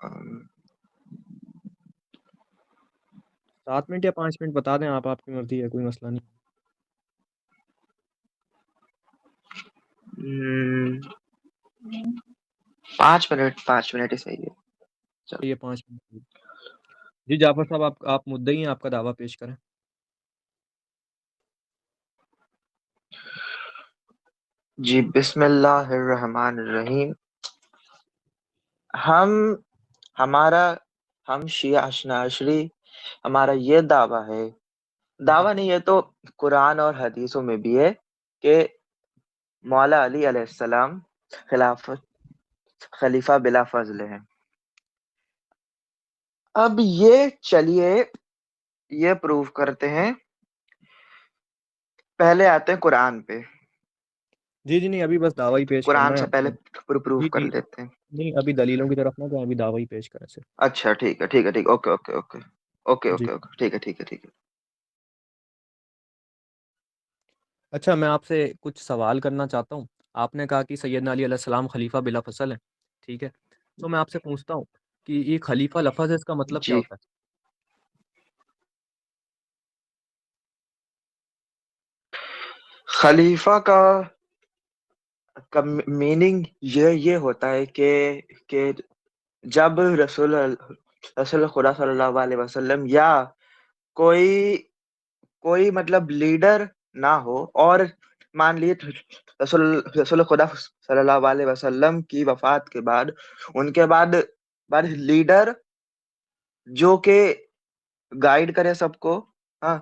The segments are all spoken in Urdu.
ام، 7 منٹ یا 5 منٹ بتا دیں آپ کی مرضی ہے، کوئی مسئلہ نہیں. ام، 5 منٹ ہی صحیح ہے. چلو یہ 5 منٹ. جی جعفر صاحب، آپ مدعی ہیں، آپ کا دعویٰ پیش کریں. جی، بسم اللہ الرحمن الرحیم. ہم ہمارا ہم شیعہ اشنا عشری، ہمارا یہ دعویٰ ہے، جی دعویٰ نہیں ہے تو قرآن اور حدیثوں میں بھی ہے کہ مولا علی علیہ السلام خلیفہ بلا فضل ہیں. اب یہ چلیے یہ پروف کرتے ہیں. پہلے آتے ہیں قرآن پہ. جی نہیں، ابھی بس دعویٰ ہی پیش کرنا قرآن ہے سے پہلے آپ. پروف جی کر جی، لیتے ہیں. نہیں ابھی دلیلوں کی طرف نہ جائیں، ابھی دعویٰ ہی پیش کریں صرف. اچھا ٹھیک ہے ٹھیک ہے ٹھیک ہے، اوکے اوکے اوکے اوکے جی اوکے اوکے، ٹھیک ہے ٹھیک ہے ٹھیک ہے. اچھا، میں آپ سے کچھ سوال کرنا چاہتا ہوں. آپ نے کہا کہ سیدنا علی علیہ السلام خلیفہ بلا فصل ہیں، ٹھیک ہے. تو میں آپ سے پوچھتا ہوں کہ یہ خلیفہ لفظ ہے، اس کا مطلب کیا جی، ہوتا ہے؟ خلیفہ کا میننگ یہ ہوتا ہے کہ جب رسول خدا صلی اللہ علیہ وسلم یا کوئی کوئی مطلب لیڈر نہ ہو، اور مان لیے رسول رسول خدا صلی اللہ علیہ وسلم کی وفات کے بعد ان کے بعد لیڈر جو کہ گائیڈ کرے سب کو، ہاں،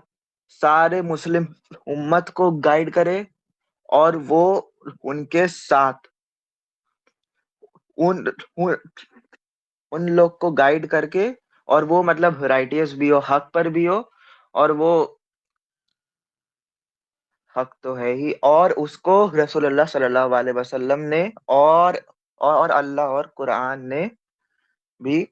سارے مسلم امت کو گائیڈ کرے، اور وہ ان کے ساتھ ان ان ان لوگ کو گائیڈ کر کے، اور وہ مطلب رائٹیس بھی ہو، حق پر بھی ہو، اور وہ حق تو ہے ہی، اور اس کو رسول اللہ صلی اللہ علیہ وسلم نے اور اللہ اور قرآن نے بھی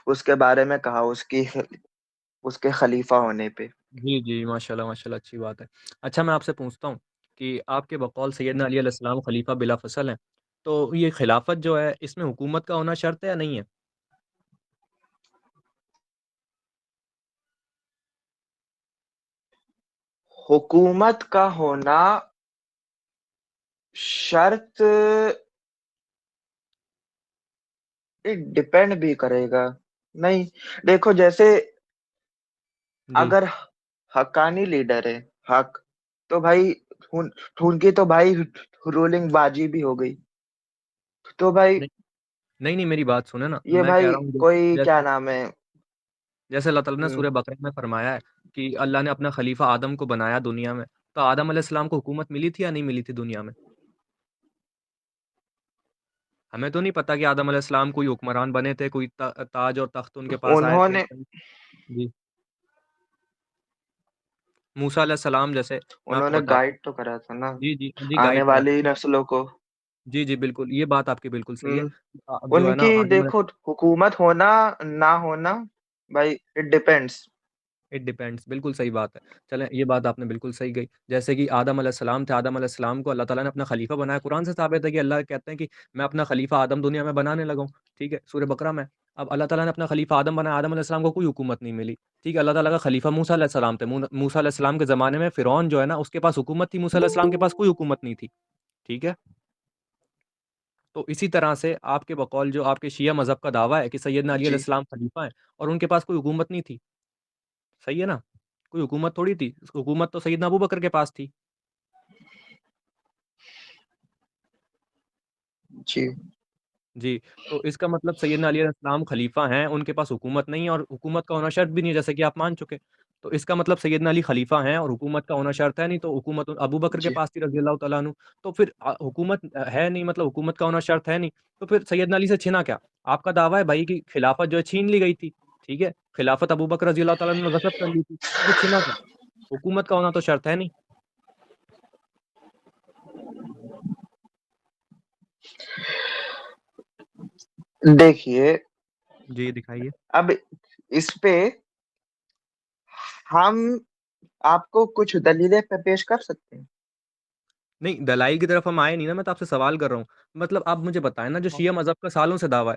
اس کے بارے میں کہا، اس کے خلیفہ ہونے پہ. جی جی، ماشاء اللہ ماشاء اللہ، اچھی بات ہے. اچھا، میں آپ سے پوچھتا ہوں کہ آپ کے بقول سیدنا علی علیہ السلام خلیفہ بلا فصل ہیں، تو یہ خلافت جو ہے اس میں حکومت کا ہونا شرط ہے یا نہیں ہے؟ حکومت کا ہونا شرط ڈپینڈ بھی کرے گا. نہیں، دیکھو جیسے جی اگر حقانی لیڈر ہے، حق، تو بھائی ان کی تو بھائی رولنگ باجی بھی ہو گئی. تو بھائی نہیں نہیں نہیں، میری بات سنیں نا، یہ میں کہہ بھائی رہا ہوں کوئی کیا جیسے نام ہے. جیسے اللہ تعالیٰ نے ہم، سورہ بقرہ میں فرمایا ہے کہ اللہ نے اپنا خلیفہ آدم کو بنایا دنیا میں، تو آدم علیہ السلام کو حکومت ملی تھی یا نہیں ملی تھی دنیا میں؟ ہمیں تو نہیں پتا کہ آدم علیہ السلام کوئی حکمران بنے تھے، کوئی تاج اور تخت ان کے پاس آئے انہوں تھے. نے جی، موسیٰ علیہ السلام جیسے میں آپ انہوں کو نے بتاتا ہوں. گائیڈ تو کرا تھا نا جی جی جی، آنے گائیڈ کرا تھا. والی نسلوں کو. جی جی بالکل، یہ بات آپ کی بالکل صحیح ہے. ہم، اب جو ان ہے نا کی آدم علیہ دیکھو حکومت ہونا نہ ہونا، بھائی اٹ ڈپینڈس. اٹ ڈیپینڈس، بالکل صحیح بات ہے. چلیں، یہ بات آپ نے بالکل صحیح گئی. جیسے کہ آدم علیہ السلام تھے، آدم علیہ السلام کو اللہ تعالیٰ نے اپنا خلیفہ بنایا. قرآن سے ثابت ہے کہ اللہ کہتے ہیں کہ میں اپنا خلیفہ آدم دنیا میں بنانے لگا ہوں، ٹھیک ہے، سورہ بقرہ میں. اب اللہ تعالیٰ نے اپنا خلیفہ آدم بنایا، آدم علیہ السلام کو کوئی حکومت نہیں ملی، ٹھیک ہے. اللہ تعالیٰ کا خلیفہ موسیٰ علیہ السلام تھے. موسیٰ علیہ السلام کے زمانے میں فرعون جو ہے نا، اس کے پاس حکومت تھی، موسیٰ علیہ السلام کے پاس کوئی حکومت نہیں تھی، ٹھیک ہے. تو اسی طرح سے آپ کے بقول جو آپ کے شیعہ مذہب کا دعویٰ ہے کہ سیدنا علی علیہ جی، السلام خلیفہ ہیں اور ان کے پاس کوئی حکومت نہیں تھی، صحیح ہے نا؟ کوئی حکومت تھوڑی تھی، حکومت تو سیدنا ابو بکر کے پاس تھی. جی. جی، تو اس کا مطلب سیدنا علی علیہ السلام خلیفہ ہیں، ان کے پاس حکومت نہیں ہے، اور حکومت کا ہونا شرط بھی نہیں ہے، جیسے کہ آپ مان چکے. تو اس کا مطلب سیدنا علی خلیفہ ہیں اور حکومت کا ہونا شرط ہے نہیں، تو حکومت ابو بکر کے جی، پاس تھی رضی اللہ تعالیٰ عنہ. تو پھر حکومت ہے نہیں، مطلب حکومت کا ہونا شرط ہے نہیں، تو پھر سیدنا علی سے چھنا کیا؟ آپ کا دعویٰ ہے بھائی کہ خلافت جو ہے چھین لی گئی تھی، ٹھیک ہے، خلافت ابو بکر رضی اللہ تعالیٰ عنہ نے غصب کر لی تھی، تو پھر چھنا کیا؟ حکومت کا ہونا تو شرط ہے نہیں. دیکھیے جی دکھائیے. اب اس پہ ہم آپ کو کچھ دلیلیں پہ پیش کر سکتے ہیں. نہیں، دلائل کی طرف ہم آئے نہیں نا، میں تو آپ سے سوال کر رہا ہوں. مطلب آپ مجھے بتائیں نا، جو شیعہ مذہب کا سالوں سے دعویٰ ہے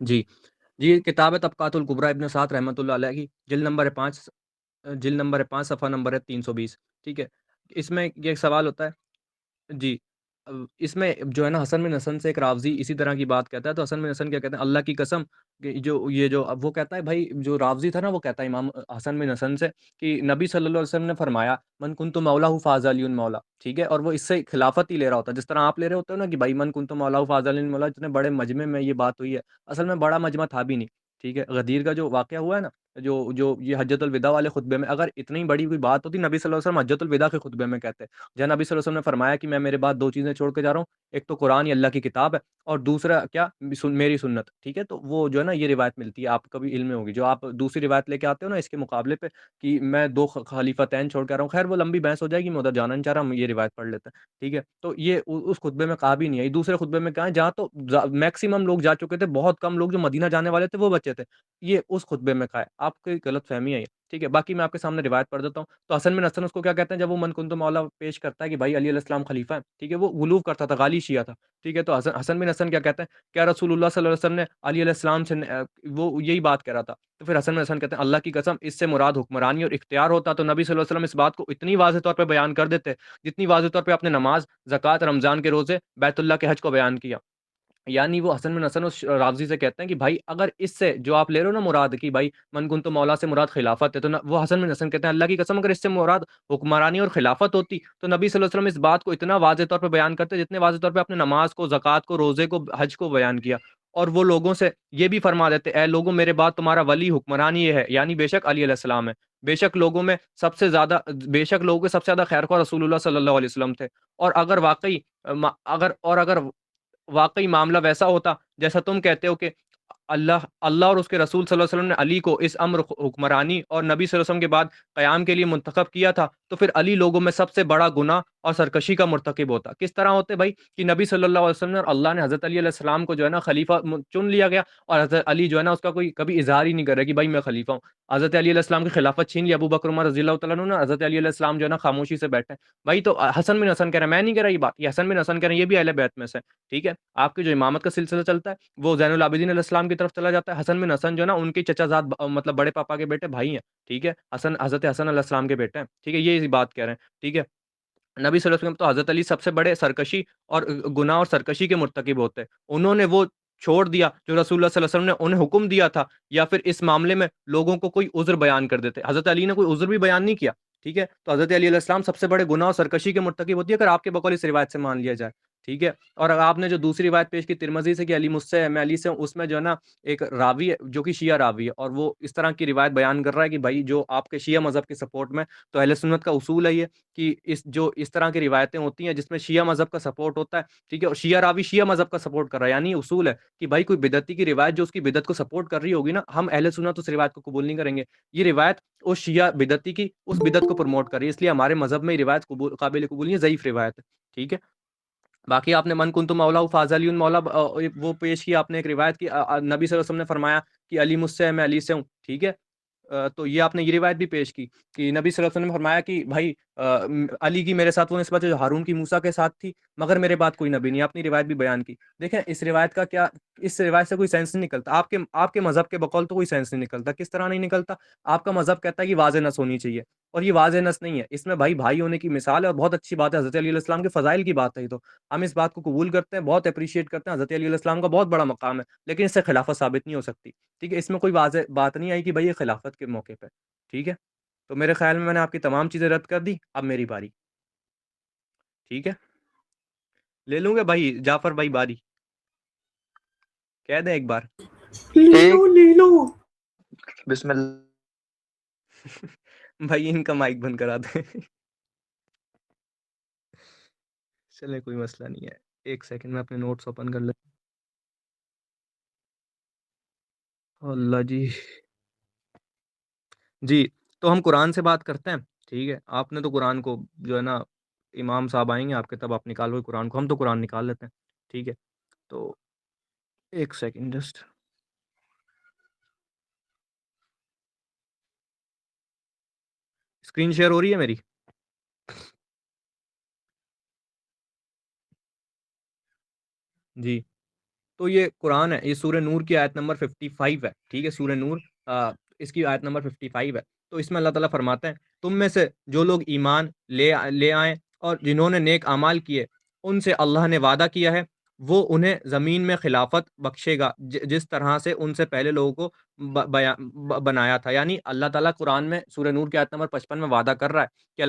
جی جی، یہ کتاب ہے طبقات الکبریٰ ابن سعد رحمۃ اللہ علیہ کی، جلد نمبر ہے 5 صفحہ نمبر ہے 320، ٹھیک ہے؟ اس میں یہ ایک سوال ہوتا ہے، جی، اس میں جو ہے نا حسن بن حسن سے ایک راوزی اسی طرح کی بات کہتا ہے، تو حسن بن حسن کیا کہتے ہیں، اللہ کی قسم کہ جو اب وہ کہتا ہے بھائی، جو راوزی تھا نا وہ کہتا ہے امام حسن بن حسن سے کہ نبی صلی اللہ علیہ وسلم نے فرمایا من کنت مولا فاز علی مولا، ٹھیک ہے؟ اور وہ اس سے خلافت ہی لے رہا ہوتا ہے، جس طرح آپ لے رہے ہوتے ہو نا کہ بھائی من کنت مولا فاز علی مولا، اتنے بڑے مجمع میں یہ بات ہوئی ہے، اصل میں بڑا مجمع تھا بھی نہیں، ٹھیک ہے؟ غدیر کا جو واقعہ ہوا ہے نا، جو یہ حجۃ الوداع والے خطبے میں، اگر اتنی بڑی کوئی بات ہوتی، نبی صلی اللہ علیہ وسلم حجۃ الوداع کے خطبے میں کہتے، جہاں نبی صلی اللہ علیہ وسلم نے فرمایا کہ میں میرے بعد دو چیزیں چھوڑ کے جا رہا ہوں، ایک تو قرآن، یہ اللہ کی کتاب ہے، اور دوسرا کیا، میری سنت، ٹھیک ہے؟ تو وہ جو ہے نا یہ روایت ملتی ہے، آپ کو کبھی علم میں ہوگی، جو آپ دوسری روایت لے کے آتے ہو نا اس کے مقابلے پہ کہ میں دو خلیفتین چھوڑ کے آ رہا ہوں، خیر وہ لمبی بحث ہو جائے گی، میں ادھر جانا نہیں چاہ رہا، ہم یہ روایت پڑھ لیتے ہیں، ٹھیک ہے؟ تو یہ اس خطبے میں کہا بھی نہیں ہے، دوسرے خطبے میں کہا ہے جہاں تو میکسیمم لوگ جا چکے تھے، بہت کم لوگ جو مدینہ جانے والے تھے وہ بچے تھے، یہ اس خطبے میں کہا ہے، آپ کی غلط فہمی ہے یہ، ٹھیک ہے؟ باقی میں آپ کے سامنے روایت پڑھ دیتا ہوں، تو حسن بن حسن اس کو کیا کہتے ہیں، جب وہ من کنتم مولا پیش کرتا ہے کہ بھائی علی علیہ السلام خلیفہ ہے، ٹھیک ہے؟ وہ غلوف کرتا تھا، غالی شیعہ تھا، ٹھیک ہے؟ تو حسن بن حسن کیا کہتے ہیں، کیا رسول اللہ صلی اللہ علیہ وسلم نے علی علیہ السلام سے وہ یہی بات کہہ رہا تھا، تو پھر حسن بن حسن کہتے ہیں اللہ کی قسم اس سے مراد حکمرانی اور اختیار ہوتا تو نبی صلی اللہ علیہ وسلم اس بات کو اتنی واضح طور پہ بیان کر دیتے جتنی واضح طور پہ اپنے نماز، زکوٰۃ، رمضان کے روزے، بیت اللہ کے حج کو بیان کیا، یعنی وہ حسن بن حسن اس راضی سے کہتے ہیں کہ بھائی اگر اس سے جو آپ لے رہے ہو نا مراد کی بھائی من کن تو مولا سے مراد خلافت ہے، تو وہ حسن بن حسن کہتے ہیں اللہ کی قسم اگر اس سے مراد حکمرانی اور خلافت ہوتی تو نبی صلی اللہ علیہ وسلم اس بات کو اتنا واضح طور پہ بیان کرتے جتنے واضح طور پہ اپنے نماز کو، زکوٰۃ کو، روزے کو، حج کو بیان کیا، اور وہ لوگوں سے یہ بھی فرما دیتے اے لوگوں میرے بعد تمہارا ولی حکمران یہ ہے، یعنی بے شک علی علیہ السلام ہے، بے شک لوگوں میں سب سے زیادہ، بے شک لوگوں کے سب سے زیادہ خیر خواہ رسول اللہ صلی اللہ علیہ وسلم تھے، اور اگر واقعی اگر واقعی معاملہ ویسا ہوتا جیسا تم کہتے ہو کہ اللہ اور اس کے رسول صلی اللہ علیہ وسلم نے علی کو اس امر حکمرانی اور نبی صلی اللہ علیہ وسلم کے بعد قیام کے لیے منتخب کیا تھا، تو پھر علی لوگوں میں سب سے بڑا گناہ اور سرکشی کا مرتکب ہوتا، کس طرح ہوتے بھائی کہ نبی صلی اللہ علیہ وسلم اور اللہ نے حضرت علی علیہ السلام کو جو ہے نا خلیفہ چن لیا گیا، اور حضرت علی جو ہے نا اس کا کوئی کبھی اظہار ہی نہیں کر رہا کہ بھائی میں خلیفہ ہوں، حضرت علی علیہ السلام کی خلافت چھین لی ابو بکر عمر رضی اللہ تعالیٰ عنہ نے، حضرت علی علیہ السلام جو ہے نا خاموشی سے بیٹھے، بھائی تو حسن بن حسن کہہ رہے ہیں، میں نہیں کہہ رہا یہ بات، یہ حسن بن حسن کہہ رہے ہیں، یہ بھی اہل بیت میں سے، ٹھیک ہے؟ آپ کی جو امامت کا سلسلہ چلتا ہے وہ زین العابدین علیہ السلام کی طرف چلا جاتا ہے، حسن بن حسن جو ہے نا ان کے چچا زاد مطلب بڑے پاپا کے بیٹے بھائی ہیں، ٹھیک ہے؟ حضرت حسن علیہ السلام کے بیٹے ہیں، ٹھیک ہے؟ یہ بات کہہ رہے ہیں، ٹھیک ہے؟ نبی صلی اللہ علیہ وسلم تو حضرت علی سب سے بڑے سرکشی اور گناہ اور سرکشی کے مرتکب ہوتے ہیں، انہوں نے وہ چھوڑ دیا جو رسول اللہ صلی اللہ علیہ وسلم نے انہیں حکم دیا تھا، یا پھر اس معاملے میں لوگوں کو کوئی عذر بیان کر دیتے، حضرت علی نے کوئی عذر بھی بیان نہیں کیا، ٹھیک ہے؟ تو حضرت علی علیہ السلام سب سے بڑے گناہ اور سرکشی کے مرتکب ہوتی ہے اگر آپ کے بقول اس روایت سے مان لیا جائے، ٹھیک ہے؟ اور اگر آپ نے جو دوسری روایت پیش کی ترمذی سے کہ علی مجھ سے ہے میں علی سے ہوں، اس میں جو ہے نا ایک راوی ہے جو کہ شیعہ راوی ہے، اور وہ اس طرح کی روایت بیان کر رہا ہے کہ بھائی جو آپ کے شیعہ مذہب کے سپورٹ میں، تو اہل سنت کا اصول ہے یہ کہ اس طرح کی روایتیں ہوتی ہیں جس میں شیعہ مذہب کا سپورٹ ہوتا ہے، ٹھیک ہے؟ اور شیعہ راوی شیعہ مذہب کا سپورٹ کر رہا ہے، یعنی یہ اصول ہے کہ بھائی کوئی بدعتی کی روایت جو اس کی بدعت کو سپورٹ کر رہی ہوگی نا، ہم اہل سنت اس روایت کو قبول نہیں کریں گے، یہ روایت اس شیعہ بدعتی کی اس بدعت کو پروموٹ کر رہی ہے، اس لیے ہمارے مذہب میں یہ روایت قابل قبول نہیں ہے، ضعیف روایت ہے، ٹھیک ہے؟ باقی آپ نے من کنتم مولا فاز علی مولا وہ پیش کی آپ نے ایک روایت کی، نبی صلی اللہ علیہ وسلم نے فرمایا کہ علی مجھ سے ہے میں علی سے ہوں، ٹھیک ہے؟ تو یہ آپ نے یہ روایت بھی پیش کی کہ نبی صلی اللہ علیہ وسلم نے فرمایا کہ بھائی علی کی میرے ساتھ وہ نسبت ہے جو ہارون کی موسیٰ کے ساتھ تھی، مگر میرے بعد کوئی نبی نہیں، آپ نے روایت بھی بیان کی، دیکھیں اس روایت کا کیا، اس روایت سے کوئی سینس نہیں نکلتا، آپ کے مذہب کے بقول تو کوئی سینس نہیں نکلتا، کس طرح نہیں نکلتا؟ آپ کا مذہب کہتا ہے کہ واضح نس ہونی چاہیے، اور یہ واضح نس نہیں ہے، اس میں بھائی ہونے کی مثال ہے، اور بہت اچھی بات ہے، حضرت علی علیہ السلام کے فضائل کی بات ہے، یہ تو ہم اس بات کو قبول کرتے ہیں، بہت اپریشیٹ کرتے ہیں، حضرت علی علیہ السلام کا بہت بڑا مقام ہے، لیکن اس سے خلافت ثابت نہیں ہو سکتی، ٹھیک ہے؟ اس میں کوئی واضح بات نہیں آئی کہ بھائی یہ خلافت کے موقع پہ، ٹھیک ہے؟ تو میرے خیال میں نے آپ کی تمام چیزیں رد کر دی، اب میری باری، ٹھیک ہے؟ لے لوں گے بھائی جعفر بھائی باری، کہہ دیں ایک بار؟ لے لو بسم اللہ. بھائی ان کا مائک بند کرا دیں. چلے کوئی مسئلہ نہیں ہے، ایک سیکنڈ میں اپنے نوٹس اوپن کر لیتا ہوں. اللہ جی جی، تو ہم قرآن سے بات کرتے ہیں، ٹھیک ہے؟ آپ نے تو قرآن کو جو ہے نا، امام صاحب آئیں گے آپ کے تب آپ نکالو قرآن کو، ہم تو قرآن نکال لیتے ہیں، ٹھیک ہے؟ تو ایک سیکنڈ جسٹ، اسکرین شیئر ہو رہی ہے میری؟ جی تو یہ قرآن ہے، یہ سورہ نور کی آیت نمبر 55 ہے، ٹھیک ہے، سورہ نور اس کی آیت نمبر 55 ہے. تو اس میں اللہ تعالیٰ فرماتے ہیں تم میں سے جو لوگ ایمان لے آئیں اور جنہوں نے نیک اعمال کیے ان سے اللہ نے وعدہ کیا ہے وہ انہیں زمین میں خلافت بخشے گا جس طرح سے ان سے پہلے لوگوں کو بنایا تھا. یعنی اللہ تعالیٰ قرآن میں سورہ نور کی آیت نمبر 55 میں وعدہ کر رہا ہے کہ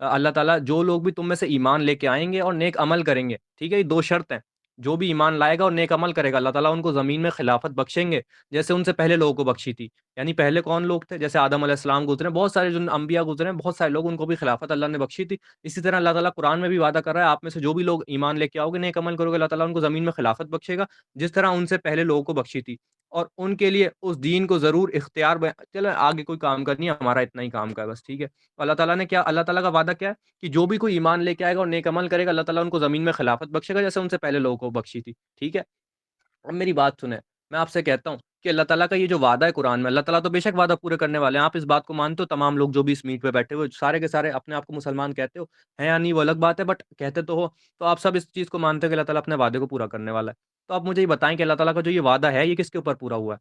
اللہ تعالیٰ جو لوگ بھی تم میں سے ایمان لے کے آئیں گے اور نیک عمل کریں گے، ٹھیک ہے، یہ دو شرط ہیں، جو بھی ایمان لائے گا اور نیک عمل کرے گا اللہ تعالیٰ ان کو زمین میں خلافت بخشیں گے جیسے ان سے پہلے لوگوں کو بخشی تھی. یعنی پہلے کون لوگ تھے؟ جیسے آدم علیہ السلام گزرے، بہت سارے جو انبیاء گزرے، بہت سارے لوگ، ان کو بھی خلافت اللہ نے بخشی تھی. اسی طرح اللہ تعالیٰ قرآن میں بھی وعدہ کر رہا ہے آپ میں سے جو بھی لوگ ایمان لے کے آؤ گے، نیک عمل کرو گے، اللہ تعالیٰ ان کو زمین میں خلافت بخشے گا جس طرح ان سے پہلے لوگوں کو بخشی تھی. اور ان کے لیے اس دین کو ضرور اختیار چلو آگے کوئی کام کرنی ہے، ہمارا اتنا ہی کام کا ہے بس، ٹھیک ہے. اللہ تعالیٰ نے کیا، اللہ تعالیٰ کا وعدہ کیا ہے کہ جو بھی کوئی ایمان لے کے آئے گا اور نیک عمل کرے گا اللہ تعالیٰ ان کو زمین میں خلافت بخشے گا جیسے ان سے پہلے لوگوں کو بخشی تھی. ٹھیک ہے، اب میری بات سنیں، میں آپ سے کہتا ہوں کہ اللہ تعالیٰ کا یہ جو وعدہ ہے قرآن میں، اللہ تعالیٰ تو بے شک وعدہ پورے کرنے والے ہیں. آپ اس بات کو مانتے ہو؟ تمام لوگ جو بھی اس میٹ پہ بیٹھے ہوئے سارے کے سارے اپنے آپ کو مسلمان کہتے ہو، ہیں یا نہیں وہ الگ بات ہے، بٹ کہتے تو ہو. تو آپ سب اس چیز کو مانتے ہو کہ اللہ تعالیٰ اپنے وعدے کو پورا کرنے والا ہے. تو آپ مجھے یہ بتائیں کہ اللہ تعالیٰ کا جو یہ وعدہ ہے یہ کس کے اوپر پورا ہوا ہے؟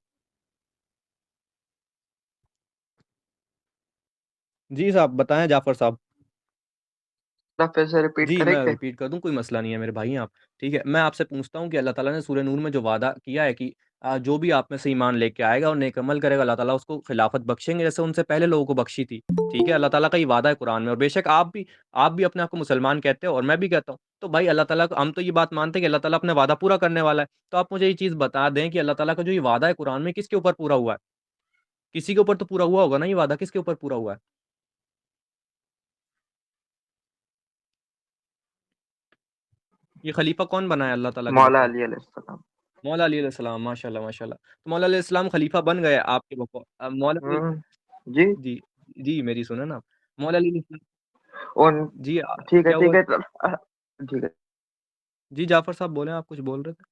جی صاحب بتائیں، جعفر صاحب. پھر سے ریپیٹ جی کریں میں کہ ریپیٹ کر دوں، کوئی مسئلہ نہیں ہے میرے بھائی آپ. ٹھیک ہے، میں آپ سے پوچھتا ہوں کہ اللہ تعالیٰ نے سورہ نور میں جو وعدہ کیا ہے کہ جو بھی آپ میں سے ایمان لے کے آئے گا اور نیک عمل کرے گا اللہ تعالیٰ اس کو خلافت بخشیں گے جیسے ان سے پہلے لوگوں کو بخشی تھی. ٹھیک ہے، اللہ تعالیٰ کا یہ وعدہ ہے قرآن میں، اور بے شک آپ بھی اپنے آپ کو مسلمان کہتے ہو اور میں بھی کہتا ہوں. تو بھائی اللہ تعالیٰ کو ہم تو یہ بات مانتے ہیں کہ اللہ تعالیٰ اپنا وعدہ پورا کرنے والا ہے. تو آپ مجھے یہ چیز بتا دیں کہ اللہ تعالیٰ کا جو یہ وعدہ ہے قرآن میں کس کے اوپر پورا ہوا ہے؟ کسی کے اوپر تو پورا ہوا ہوگا نا، یہ وعدہ کس کے اوپر پورا ہوا ہے؟ یہ خلیفہ کون بنا ہے اللہ تعالیٰ کے مولا بقول؟ علی علیہ السلام. مولا علی علیہ السلام، ماشاء اللہ ماشاء اللہ. تو مولا علیہ السلام خلیفہ بن گئے آپ کے بقول؟ مولا علی، ہوں، جی. جی جی میری سنیں نا. مولا علی علیہ السلام، ان جی ٹھیک ہے کیا ہوا؟ ٹھیک ہے ٹھیک ہے. جی جعفر صاحب بولیں، آپ کچھ بول رہے تھے.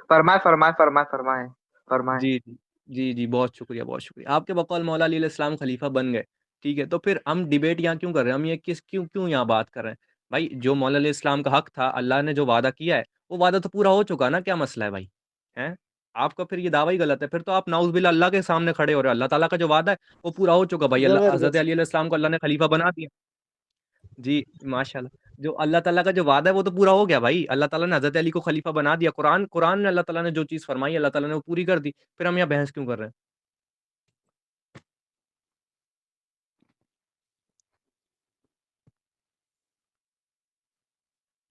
فرمائے فرمائے فرمائے فرمائے فرمائے. جی جی جی جی بہت شکریہ بہت شکریہ. آپ کے بقول مولا علی علیہ السلام خلیفہ بن گئے، ٹھیک ہے. تو پھر ہم ڈیبیٹ یہاں کیوں کر رہے ہیں؟ ہم یہ کیوں یہاں بات کر رہے ہیں؟ بھائی جو مولا علیہ السلام کا حق تھا، اللہ نے جو وعدہ کیا ہے وہ وعدہ تو پورا ہو چکا نا، کیا مسئلہ ہے بھائی؟ ہیں آپ کا پھر یہ دعویٰ ہی غلط ہے. پھر تو آپ نعوذ باللہ اللہ کے سامنے کھڑے ہو رہے ہیں. اللہ تعالیٰ کا جو وعدہ ہے وہ پورا ہو چکا بھائی. اللہ حضرت زبردست. علی علیہ السلام کو اللہ نے خلیفہ بنا دیا. جی ماشاء اللہ. جو اللہ تعالیٰ کا جو وعدہ ہے وہ تو پورا ہو گیا بھائی. اللہ تعالیٰ نے حضرت علی کو خلیفہ بنا دیا. قرآن میں اللہ تعالیٰ نے جو چیز فرمائی اللہ تعالیٰ نے وہ پوری کر دی. پھر ہم یہاں بحث کیوں کر رہے ہیں؟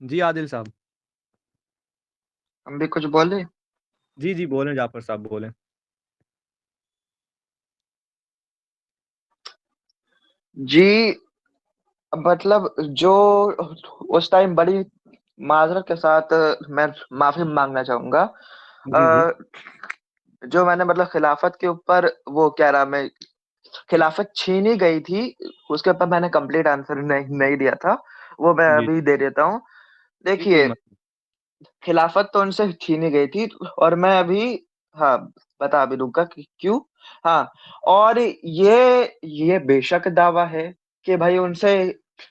جی عادل صاحب. ہم بھی کچھ بولے. جی جی بولیں جعفر صاحب بولیں. جی مطلب جو اس ٹائم بڑی معذرت کے ساتھ میں معافی مانگنا چاہوں گا. جی جی جو میں نے مطلب خلافت کے اوپر وہ کیا نام ہے خلافت چھینی گئی تھی اس کے اوپر میں نے کمپلیٹ آنسر نہیں دیا تھا، وہ میں جی ابھی دے دیتا ہوں. جی کوئی دیکھیے خلافت تو ان سے چھینی گئی تھی اور میں ابھی ہاں بتا بھی دوں گا کہ کیوں. ہاں اور یہ بے شک دعویٰ ہے کہ بھائی ان سے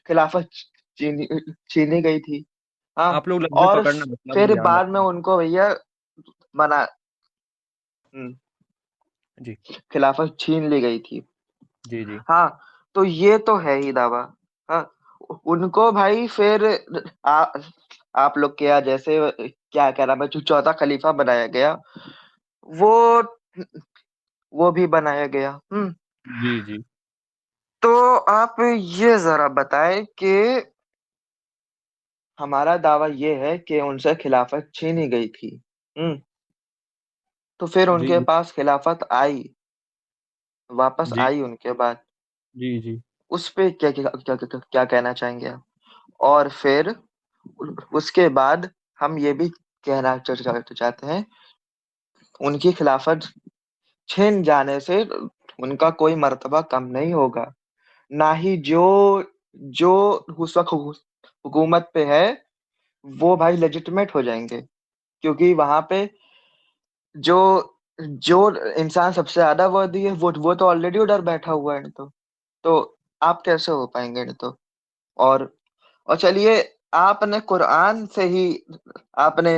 خلافت چھینی گئی تھی. ہاں آپ لوگ لفظ اور پکڑنا مسئلہ وہ پھر دھیان بعد میں رکھیں. ان کو بھیا منا جی خلافت چھین لی گئی تھی. جی جی ہاں تو یہ تو ہے ہی دعویٰ. ہاں ان کو بھائی پھر آپ لوگ کیا جیسے کیا نام ہے جو چوتھا خلیفہ بنایا گیا وہ وہ بھی بنایا گیا. جی جی تو آپ یہ ذرا بتائیں کہ ہمارا دعویٰ یہ ہے کہ ان سے خلافت چھینی گئی تھی. تو پھر ان جی کے پاس خلافت آئی، واپس جی آئی ان کے بعد، جی جی اس پہ کیا کہنا چاہیں گے آپ؟ اور پھر اس کے بعد ہم یہ بھی کہنا چاہتے ہیں ان کی خلافت چھین جانے سے ان کا کوئی مرتبہ کم نہیں ہوگا، نہ ہی جو اس وقت حکومت پہ ہے وہ بھائی لیجٹمیٹ ہو جائیں گے، کیونکہ وہاں پہ جو جو انسان سب سے زیادہ وردی ہے وہ تو آلریڈی ادھر بیٹھا ہوا ہے. تو آپ کیسے ہو پائیں گے؟ تو اور چلیے آپ نے قرآن سے ہی آپ نے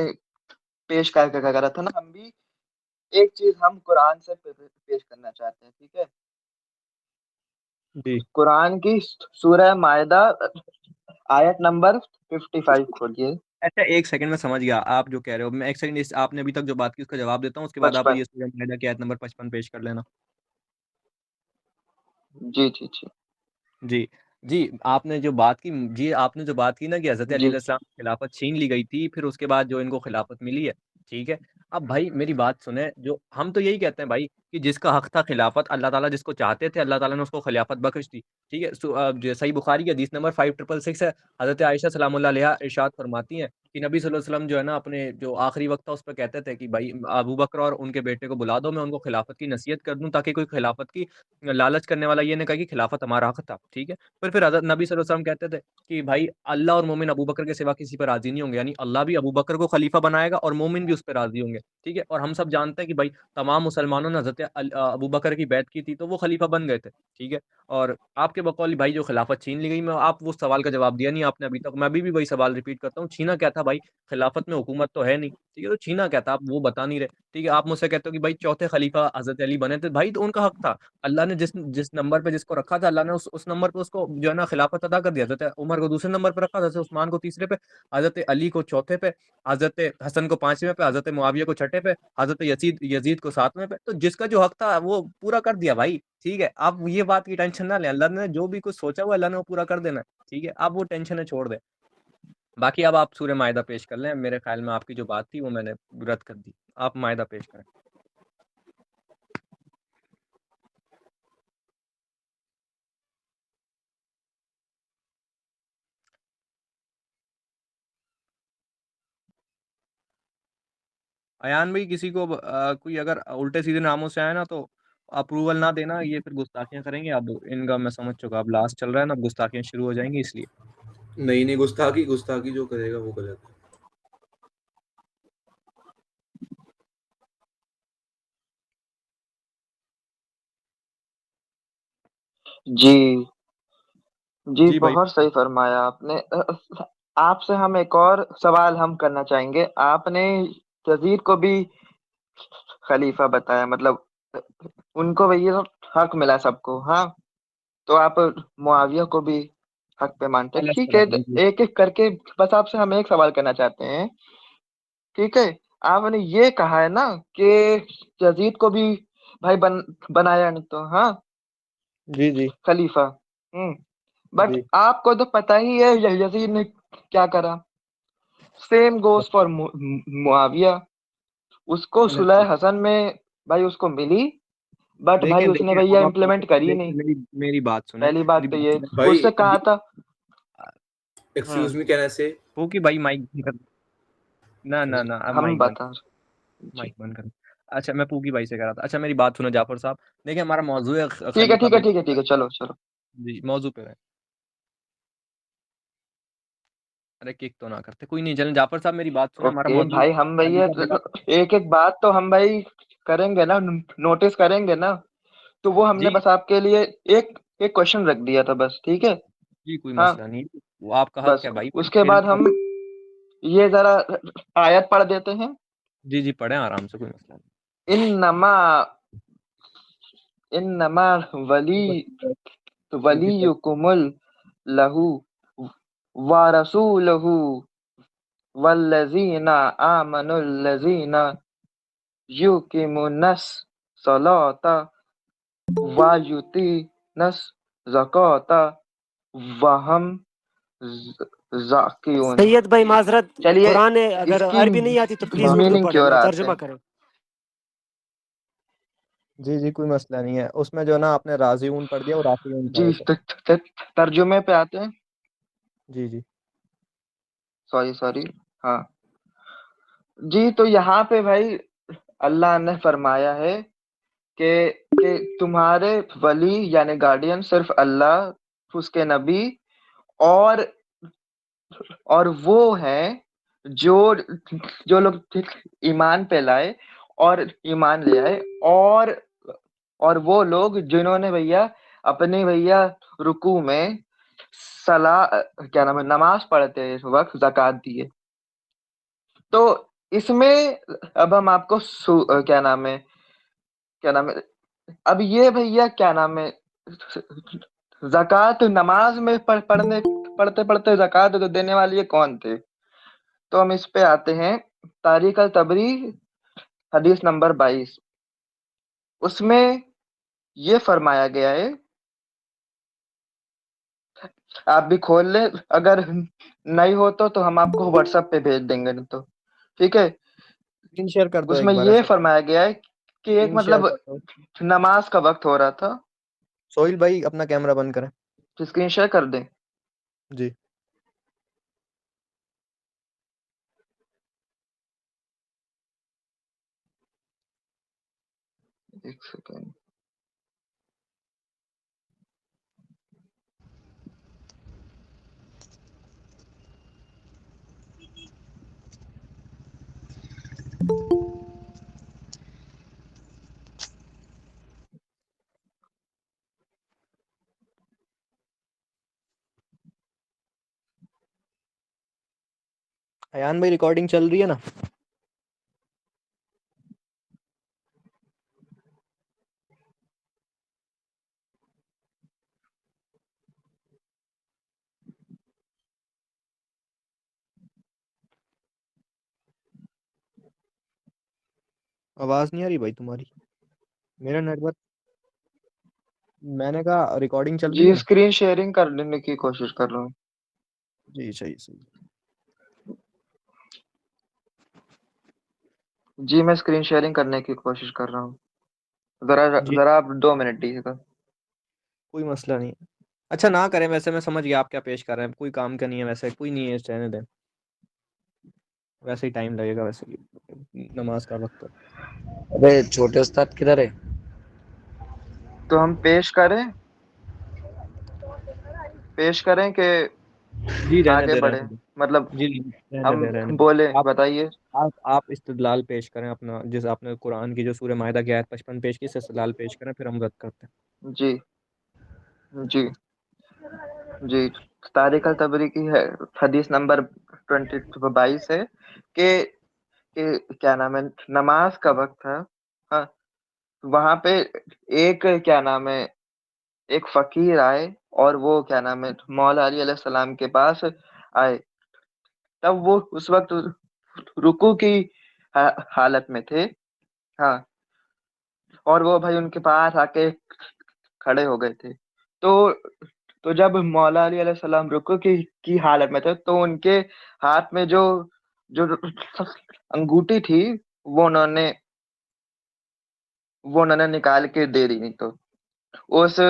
پیش کر رہا تھا نا, ہم بھی ایک چیز ہم قرآن سے پیش کرنا چاہتے ہیں, ٹھیک ہے. جی قرآن کی سورہ مائدہ آیت نمبر 55 کھولیے. اچھا ایک سیکنڈ میں سمجھ گیا آپ جو کہہ رہے ہو. میں ایک سیکنڈ آپ نے ابھی تک جو بات کی اس کا جواب دیتا ہوں, اس کے بعد آپ 55. یہ سورہ مائدہ کی آیت نمبر 55 پیش کر لینا. جی جی جی جی جی آپ نے جو بات کی, جی آپ نے جو بات کی نا کہ حضرت علی جی علیہ السلام کی خلافت چھین لی گئی تھی, پھر اس کے بعد جو ان کو خلافت ملی ہے, ٹھیک ہے. اب بھائی میری بات سنیں, جو ہم تو یہی کہتے ہیں بھائی کہ جس کا حق تھا خلافت, اللہ تعالیٰ جس کو چاہتے تھے اللہ تعالیٰ نے اس کو خلافت بخش دی, ٹھیک ہے. جو صحیح بخاری کی حدیث نمبر 5666 ہے, حضرت عائشہ سلام اللہ علیہا ارشاد فرماتی ہیں کہ نبی صلی اللہ علیہ وسلم جو ہے نا اپنے جو آخری وقت تھا اس پہ کہتے تھے کہ بھائی ابو بکر اور ان کے بیٹے کو بلا دو, میں ان کو خلافت کی نصیحت کر دوں, تاکہ کوئی خلافت کی لالچ کرنے والا یہ نہ کہا کہ خلافت ہمارا حق تھا, ٹھیک ہے. پھر حضرت نبی صلی اللہ علیہ وسلم کہتے تھے کہ بھائی اللہ اور مومن ابو بکر کے سوا کسی پر راضی نہیں ہوں گے, یعنی اللہ بھی ابو بکر کو خلیفہ بنائے گا اور مومن بھی اس پہ راضی ہوں گے, ٹھیک ہے. اور ہم سب جانتے ہیں کہ بھائی تمام مسلمانوں نے حضرت ابو بکر کی بیعت کی تھی تو وہ خلیفہ بن گئے تھے, ٹھیک ہے. اور آپ کے بقول بھائی جو خلافت چھین لی گئی, میں آپ وہ سوال کا جواب دیا نہیں آپ نے ابھی تک, میں بھی وہی سوال ریپیٹ کرتا ہوں, چھینا کیا تھا بھائی؟ خلافت میں حکومت تو ہے نہیں, ٹھیک ہے, تو چھینا کیا تھا آپ وہ بتا نہیں رہے, ٹھیک ہے. آپ مجھ سے کہتے ہو کہ بھائی چوتھے خلیفہ حضرت علی بنے تھے, بھائی تو ان کا حق تھا, اللہ نے جس نمبر پہ جس کو رکھا تھا اللہ نے اس نمبر پہ اس کو جو ہے نا خلافت ادا کر دیا. حضرت عمر کو دوسرے نمبر پہ رکھا, حضرت عثمان کو تیسرے پہ, حضرت علی کو چوتھے پہ, حضرت حسن کو پانچویں پہ, حضرت معاویہ کو چھٹے پہ, حضرت یزید کو ساتویں پہ. تو جس کا جو حق تھا وہ پورا کر دیا بھائی, ٹھیک ہے. آپ یہ بات کی ٹینشن نہ لیں, اللہ نے جو بھی کچھ سوچا ہوا اللہ نے وہ پورا کر دینا, ٹھیک ہے. آپ وہ ٹینشن چھوڑ دیں. باقی اب آپ سورہ مائدہ پیش کر لیں, میرے خیال میں آپ کی جو بات تھی وہ میں نے رد کر دی. آپ مائدہ پیش کریں. ایان بھائی کسی کو کوئی اگر الٹے سیدھے ناموں سے آئے نا تو اپروول نہ دینا, یہ پھر گستاخیاں کریں گے. اب ان کا میں سمجھ چکا, اب لاسٹ چل رہا ہے نا, اب گستاخیاں شروع ہو جائیں گی, اس لیے. نہیں گستاخی جو کرے گا وہ غلط ہے. جی جی جی بھائی بہت صحیح فرمایا آپ نے. آپ سے ہم ایک اور سوال ہم کرنا چاہیں گے. آپ نے یزید کو بھی خلیفہ بتایا, مطلب ان کو یہ حق ملا سب کو, ہاں, تو آپ معاویہ کو بھی حق پہ مانتے ہیں, علیہ ٹھیک ہے. السلام جی. ایک ایک کر کے بس آپ سے ہم ایک سوال کرنا چاہتے ہیں, ٹھیک ہے. آپ نے یہ کہا ہے نا کہ یزید کو بھی بھائی بنایا نہیں تو, ہاں, جی جی خلیفہ. بٹ جی آپ کو تو پتہ ہی ہے یزید نے کیا کرا. سیم گوز فار معاویہ. اس کو علیہ السلام. صلح حسن میں بھائی اس کو ملی, بٹ دیکھیں بھائی اس نے دیکھیں بھیا اب آپ امپلیمنٹ کری دیکھیں, نہیں. میری بات سنیں, پہلی میری بات تو بات یہ سنیں. اس بھائی سے کہا تھا. ہاں ایکسکیوز می کہنا سے پوکی بھائی مائک بند کر. نہ اب ہم مائک بند, بتا. جی مائک بند کر. اچھا میں پوکی بھائی سے کہہ رہا تھا. اچھا میری بات سنو جعفر صاحب, دیکھیں ہمارا موضوع ہے ٹھیک ہے خلیفہ ٹھیک ہے بن. ٹھیک ہے ٹھیک ہے, چلو چلو. جی موضوع پہ رہیں. ارے کک تو نہ کرتے, کوئی نہیں, چلیں جعفر صاحب میری بات سنیں, ہمارا اوکے موضوع بھائی, ہم بھیا خلیفہ بنا. ایک ایک بات تو ہم بھائی کریں گے نا, نوٹس کریں گے نا, تو وہ ہم نے جی بس آپ کے لیے ایک ایک کوشچن رکھ دیا تھا بس, ٹھیک ہے. جی کوئی ہاں, مسئلہ نہیں, وہ آپ کا حق بس ہے بھائی, اس کے بعد علم. ہم یہ ذرا آیت پڑھ دیتے ہیں. جی جی پڑھیں آرام سے, کوئی مسئلہ نہیں. انما ولیکم اللہ ورسولہ والذین آمنوا الذین یقیمون الصلاۃ ویؤتون الزکاۃ وہم ذاکرون. سید بھائی معذرت, چلیے قرآن اگر اس کی عربی نہیں آتی تو پلیز اردو میننگ کی پڑھیں اور یا آتے ترجمہ ہیں. کریں. جی جی کوئی مسئلہ نہیں ہے, اس میں جو ہے نا آپ نے راضیون پڑھ دیا اور راضیون تھا جی ویسے. ترجمے پہ آتے ہیں. جی جی سوری. ہاں جی, تو یہاں پہ بھائی اللہ نے فرمایا ہے کہ تمہارے ولی یعنی گارڈین صرف اللہ, اس کے نبی اور وہ ہیں جو لوگ ایمان پہ لائے اور ایمان لے آئے, اور وہ لوگ جنہوں نے بھیا اپنے بھیا رکوع میں کیا نام ہے, نماز پڑھتے وقت زکوٰۃ دیے. تو اس میں اب ہم آپ کو کیا نام ہے اب یہ بھیا کیا نام ہے زکوٰۃ نماز میں پڑھتے زکوٰۃ تو دینے والے یہ کون تھے؟ تو ہم اس پہ آتے ہیں تاریخ الطبری حدیث نمبر 22. اس میں یہ فرمایا گیا ہے، آپ بھی کھول لیں، اگر نہیں ہو تو ہم آپ کو واٹس ایپ پہ بھیج دیں گے، نہیں تو ٹھیک ہے. اسکرین شیئر کر دو اس ایک میں بار یہ ایسا، فرمایا گیا ہے کہ ایک اسکرین شیئر مطلب کر دو. نماز کا وقت ہو رہا تھا. سہیل بھائی اپنا کیمرہ بند کریں. اسکرین شیئر کر دیں. جی ایک سیکنڈ. ایان بھائی ریکارڈنگ چل رہی ہے نا؟ آواز نہیں آ رہی بھائی تمہاری. میرا نیٹ ورک، میں نے کہا ریکارڈنگ چل جی رہی ہے. اسکرین شیئرنگ کرنے کی کوشش کر رہا ہوں. جی صحیح. جی میں اسکرین شیئرنگ کرنے کی کوشش کر رہا ہوں. جی ذرا آپ 2 منٹ دیجیے گا. کوئی مسئلہ نہیں. اچھا نہ کریں، ویسے میں سمجھ گیا آپ کیا پیش کر رہے ہیں. کوئی کام کا نہیں ہے، ویسے کوئی نہیں ہے، رہنے دیں، ویسے ہی ٹائم لگے گا، ویسے ہی نماز کا وقت ہے. ابے چھوٹے استاد کدھر ہے؟ تو ہم پیش کریں کہ جی رہنے آگے دیں بڑھیں، رہنے دیں. مطلب جی رہنے ہم دیں رہنے دیں. بولے آپ بتائیے. آپ استدلال پیش کریں اپنا، جس آپ نے قرآن کی جو سورہ مائدہ کی آیت 55 پیش کی، اس سے استدلال پیش کریں، پھر ہم رد کرتے ہیں. جی جی جی تاریخ الطبری کی ہے حدیث نمبر 22 ہے کہ کیا نام ہے نماز کا وقت تھا. ہاں وہاں پہ ایک کیا نام ہے ایک فقیر آئے، اور وہ کیا نام ہے مولا علی علیہ السلام کے پاس آئے. تب وہ اس وقت رکوع کی حالت میں تھے. ہاں اور وہ بھائی ان کے پاس آ کے کھڑے ہو گئے تھے. تو جب مولا علی علیہ السلام رکوع کی حالت میں تھے، تو ان کے ہاتھ میں جو انگوٹھی تھی وہ انہوں نے نکال کے دے دی. نہیں تو اس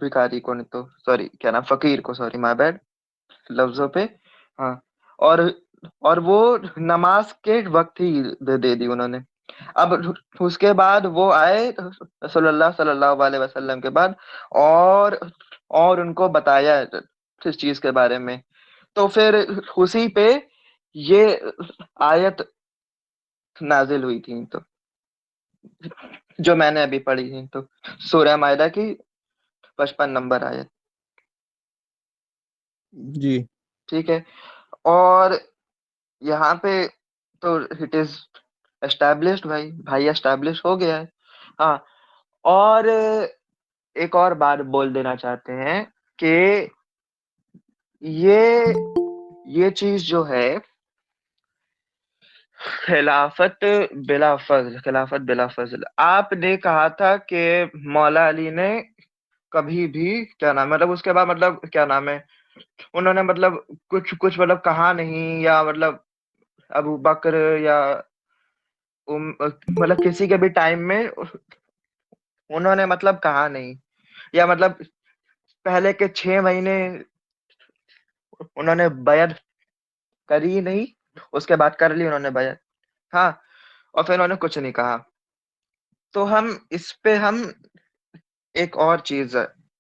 بھکاری کو، نہیں تو سوری کیا نام فقیر کو، سوری مائی بیڈ لفظوں پہ. ہاں اور وہ نماز کے وقت ہی دے دی انہوں نے. اب اس کے بعد وہ آئے رسول اللہ صلی اللہ علیہ وسلم کے بعد، اور ان کو بتایا اس چیز کے بارے میں. تو پھر اسی پہ یہ آیت نازل ہوئی تھی، تو جو میں نے ابھی پڑھی تھی، تو سورہ مائدہ کی 55 نمبر آیت. جی ٹھیک ہے. اور یہاں پہ تو اٹ از اسٹیبلشڈ، بھائی اسٹیبلش ہو گیا ہے. ہاں اور ایک اور بات بول دینا چاہتے ہیں کہ یہ چیز جو ہے خلافت بلا فضل، آپ نے کہا تھا کہ مولا علی نے کبھی بھی کیا نام مطلب اس کے بعد مطلب کیا نام ہے انہوں نے مطلب کچھ مطلب کہا نہیں، یا مطلب ابو بکر یا مطلب کسی کے بھی ٹائم میں انہوں نے مطلب کہا نہیں، یا مطلب پہلے کے 6 مہینے انہوں نے بیعت کری نہیں، اس کے بعد کر لی انہوں نے بیعت. ہاں اور پھر انہوں نے کچھ نہیں کہا. تو ہم اس پہ ایک اور چیز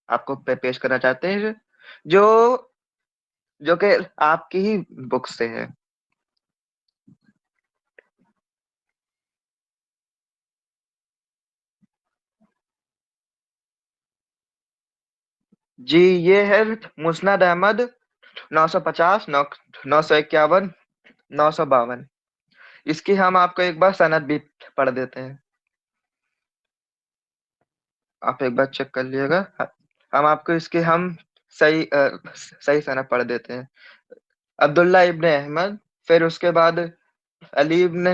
آپ کو پیش کرنا چاہتے ہیں، جو کہ آپ کی ہی بک سے ہے. جی یہ ہے مسند احمد 950 951 952. اس کی ہم آپ کو ایک بار سند بھی پڑھ دیتے ہیں، آپ ایک بار چیک کر لیے گا، ہم آپ کو اس کی ہم صحیح صحیح سند پڑھ دیتے ہیں۔ عبداللہ ابن احمد، پھر اس کے بعد علی ابن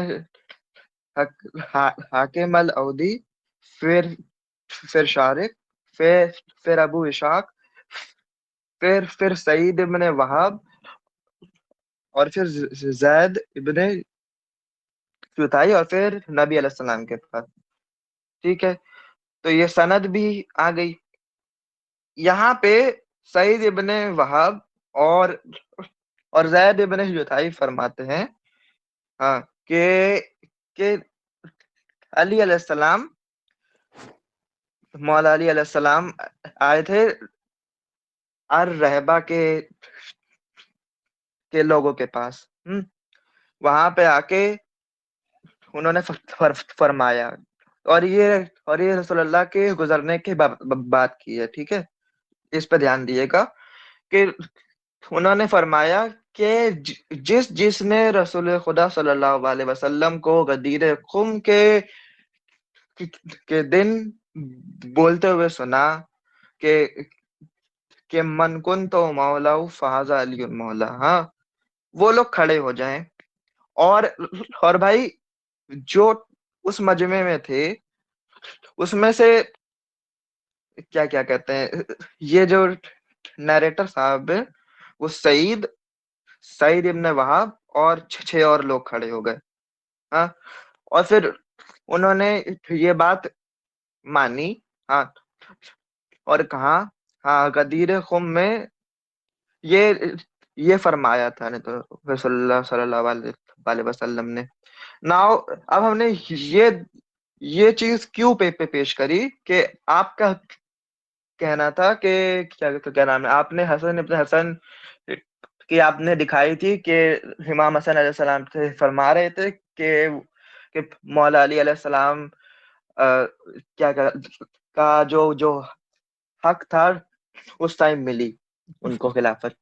حاکم العودی، پھر شارق، پھر ابو اسحاق، پھر سعید ابن وہاب، اور پھر زید ابن چوتھائی، اور پھر نبی علیہ السلام کے پاس، ٹھیک ہے۔ تو یہ سند بھی آ گئی۔ یہاں پہ سعید ابن وہاب اور زید ابن چوتھائی فرماتے ہیں، ہاں، کہ علی علیہ السلام، مولا علی علیہ السلام آئے تھے الرحبہ کے لوگوں کے پاس، وہاں پہ آ کے انہوں نے فرمایا، اور یہ رسول اللہ کے گزرنے کی بات کی ہے، ٹھیک ہے، اس پہ دھیان دیے گا کہ انہوں نے فرمایا کہ جس نے رسول خدا صلی اللہ علیہ وسلم کو غدیر خم کے دن بولتے ہوئے سنا کہ من کن تو مولا فہذا علی مولا، ہاں، وہ لوگ کھڑے ہو جائیں، اور بھائی جو اس مجمع میں تھے اس میں سے کیا کیا کہتے ہیں، یہ جو نیریٹر صاحب ہے وہ سعید ابن وہاب اور چھ اور لوگ کھڑے ہو گئے، ہاں، اور پھر انہوں نے یہ بات مانی، ہاں، اور کہا، ہاں، غدیر خم میں یہ فرمایا تھا نے تو رسول اللہ صلی اللہ علیہ وسلم نے۔ ناؤ اب ہم نے یہ چیز کیوں پہ پیش کری کہ آپ کا کہنا تھا کہ کیا نام ہے، آپ نے حسن ابن حسن کی آپ نے دکھائی تھی کہ امام حسن علیہ السلام سے فرما رہے تھے کہ مولا علی علیہ السلام کیا کا جو حق تھا اس ٹائم ملی ان کو خلافت۔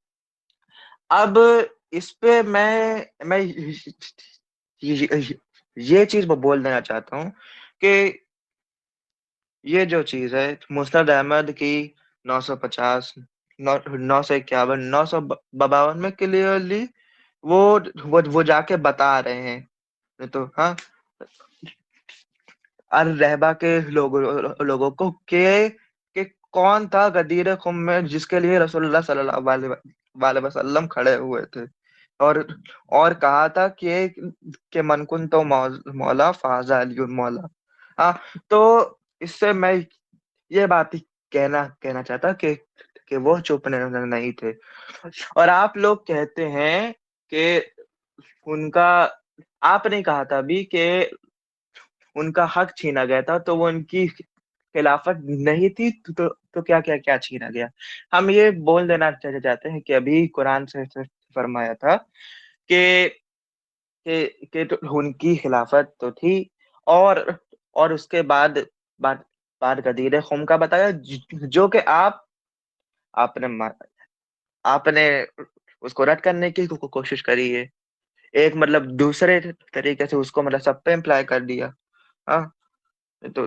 اب اس پہ میں یہ چیز بول دینا چاہتا ہوں کہ یہ جو چیز ہے مسند احمد کی 950، 951، 952 میں کلیئرلی وہ جا کے بتا رہے ہیں، تو ہاں، الرحبہ کے لوگوں کو کہ کون تھا غدیر خم میں جس کے لیے رسول اللہ صلی اللہ علیہ وسلم کھڑے ہوئے تھے، اور کہا تھا کہ من کن تو مولا فاضا علی مولا، ہاں۔ تو اس سے میں یہ بات ہی کہنا چاہتا کہ وہ چپ نہیں تھے، اور آپ لوگ کہتے ہیں کہ ان کا، آپ نے کہا تھا بھی کہ ان کا حق چھینا گیا تھا، تو وہ ان کی خلافت نہیں تھی، تو کیا چھینا گیا؟ ہم یہ بول دینا چاہتے ہیں کہ ابھی قرآن سے فرمایا تھا کہ ان کی خلافت تو تھی، اور اس کے بعد غدیر خم کا بتایا، جو کہ آپ نے اس کو رد کرنے کی کوشش کری ہے، ایک مطلب دوسرے طریقے سے اس کو مطلب سب پہ امپلائی کر دیا، ہاں۔ تو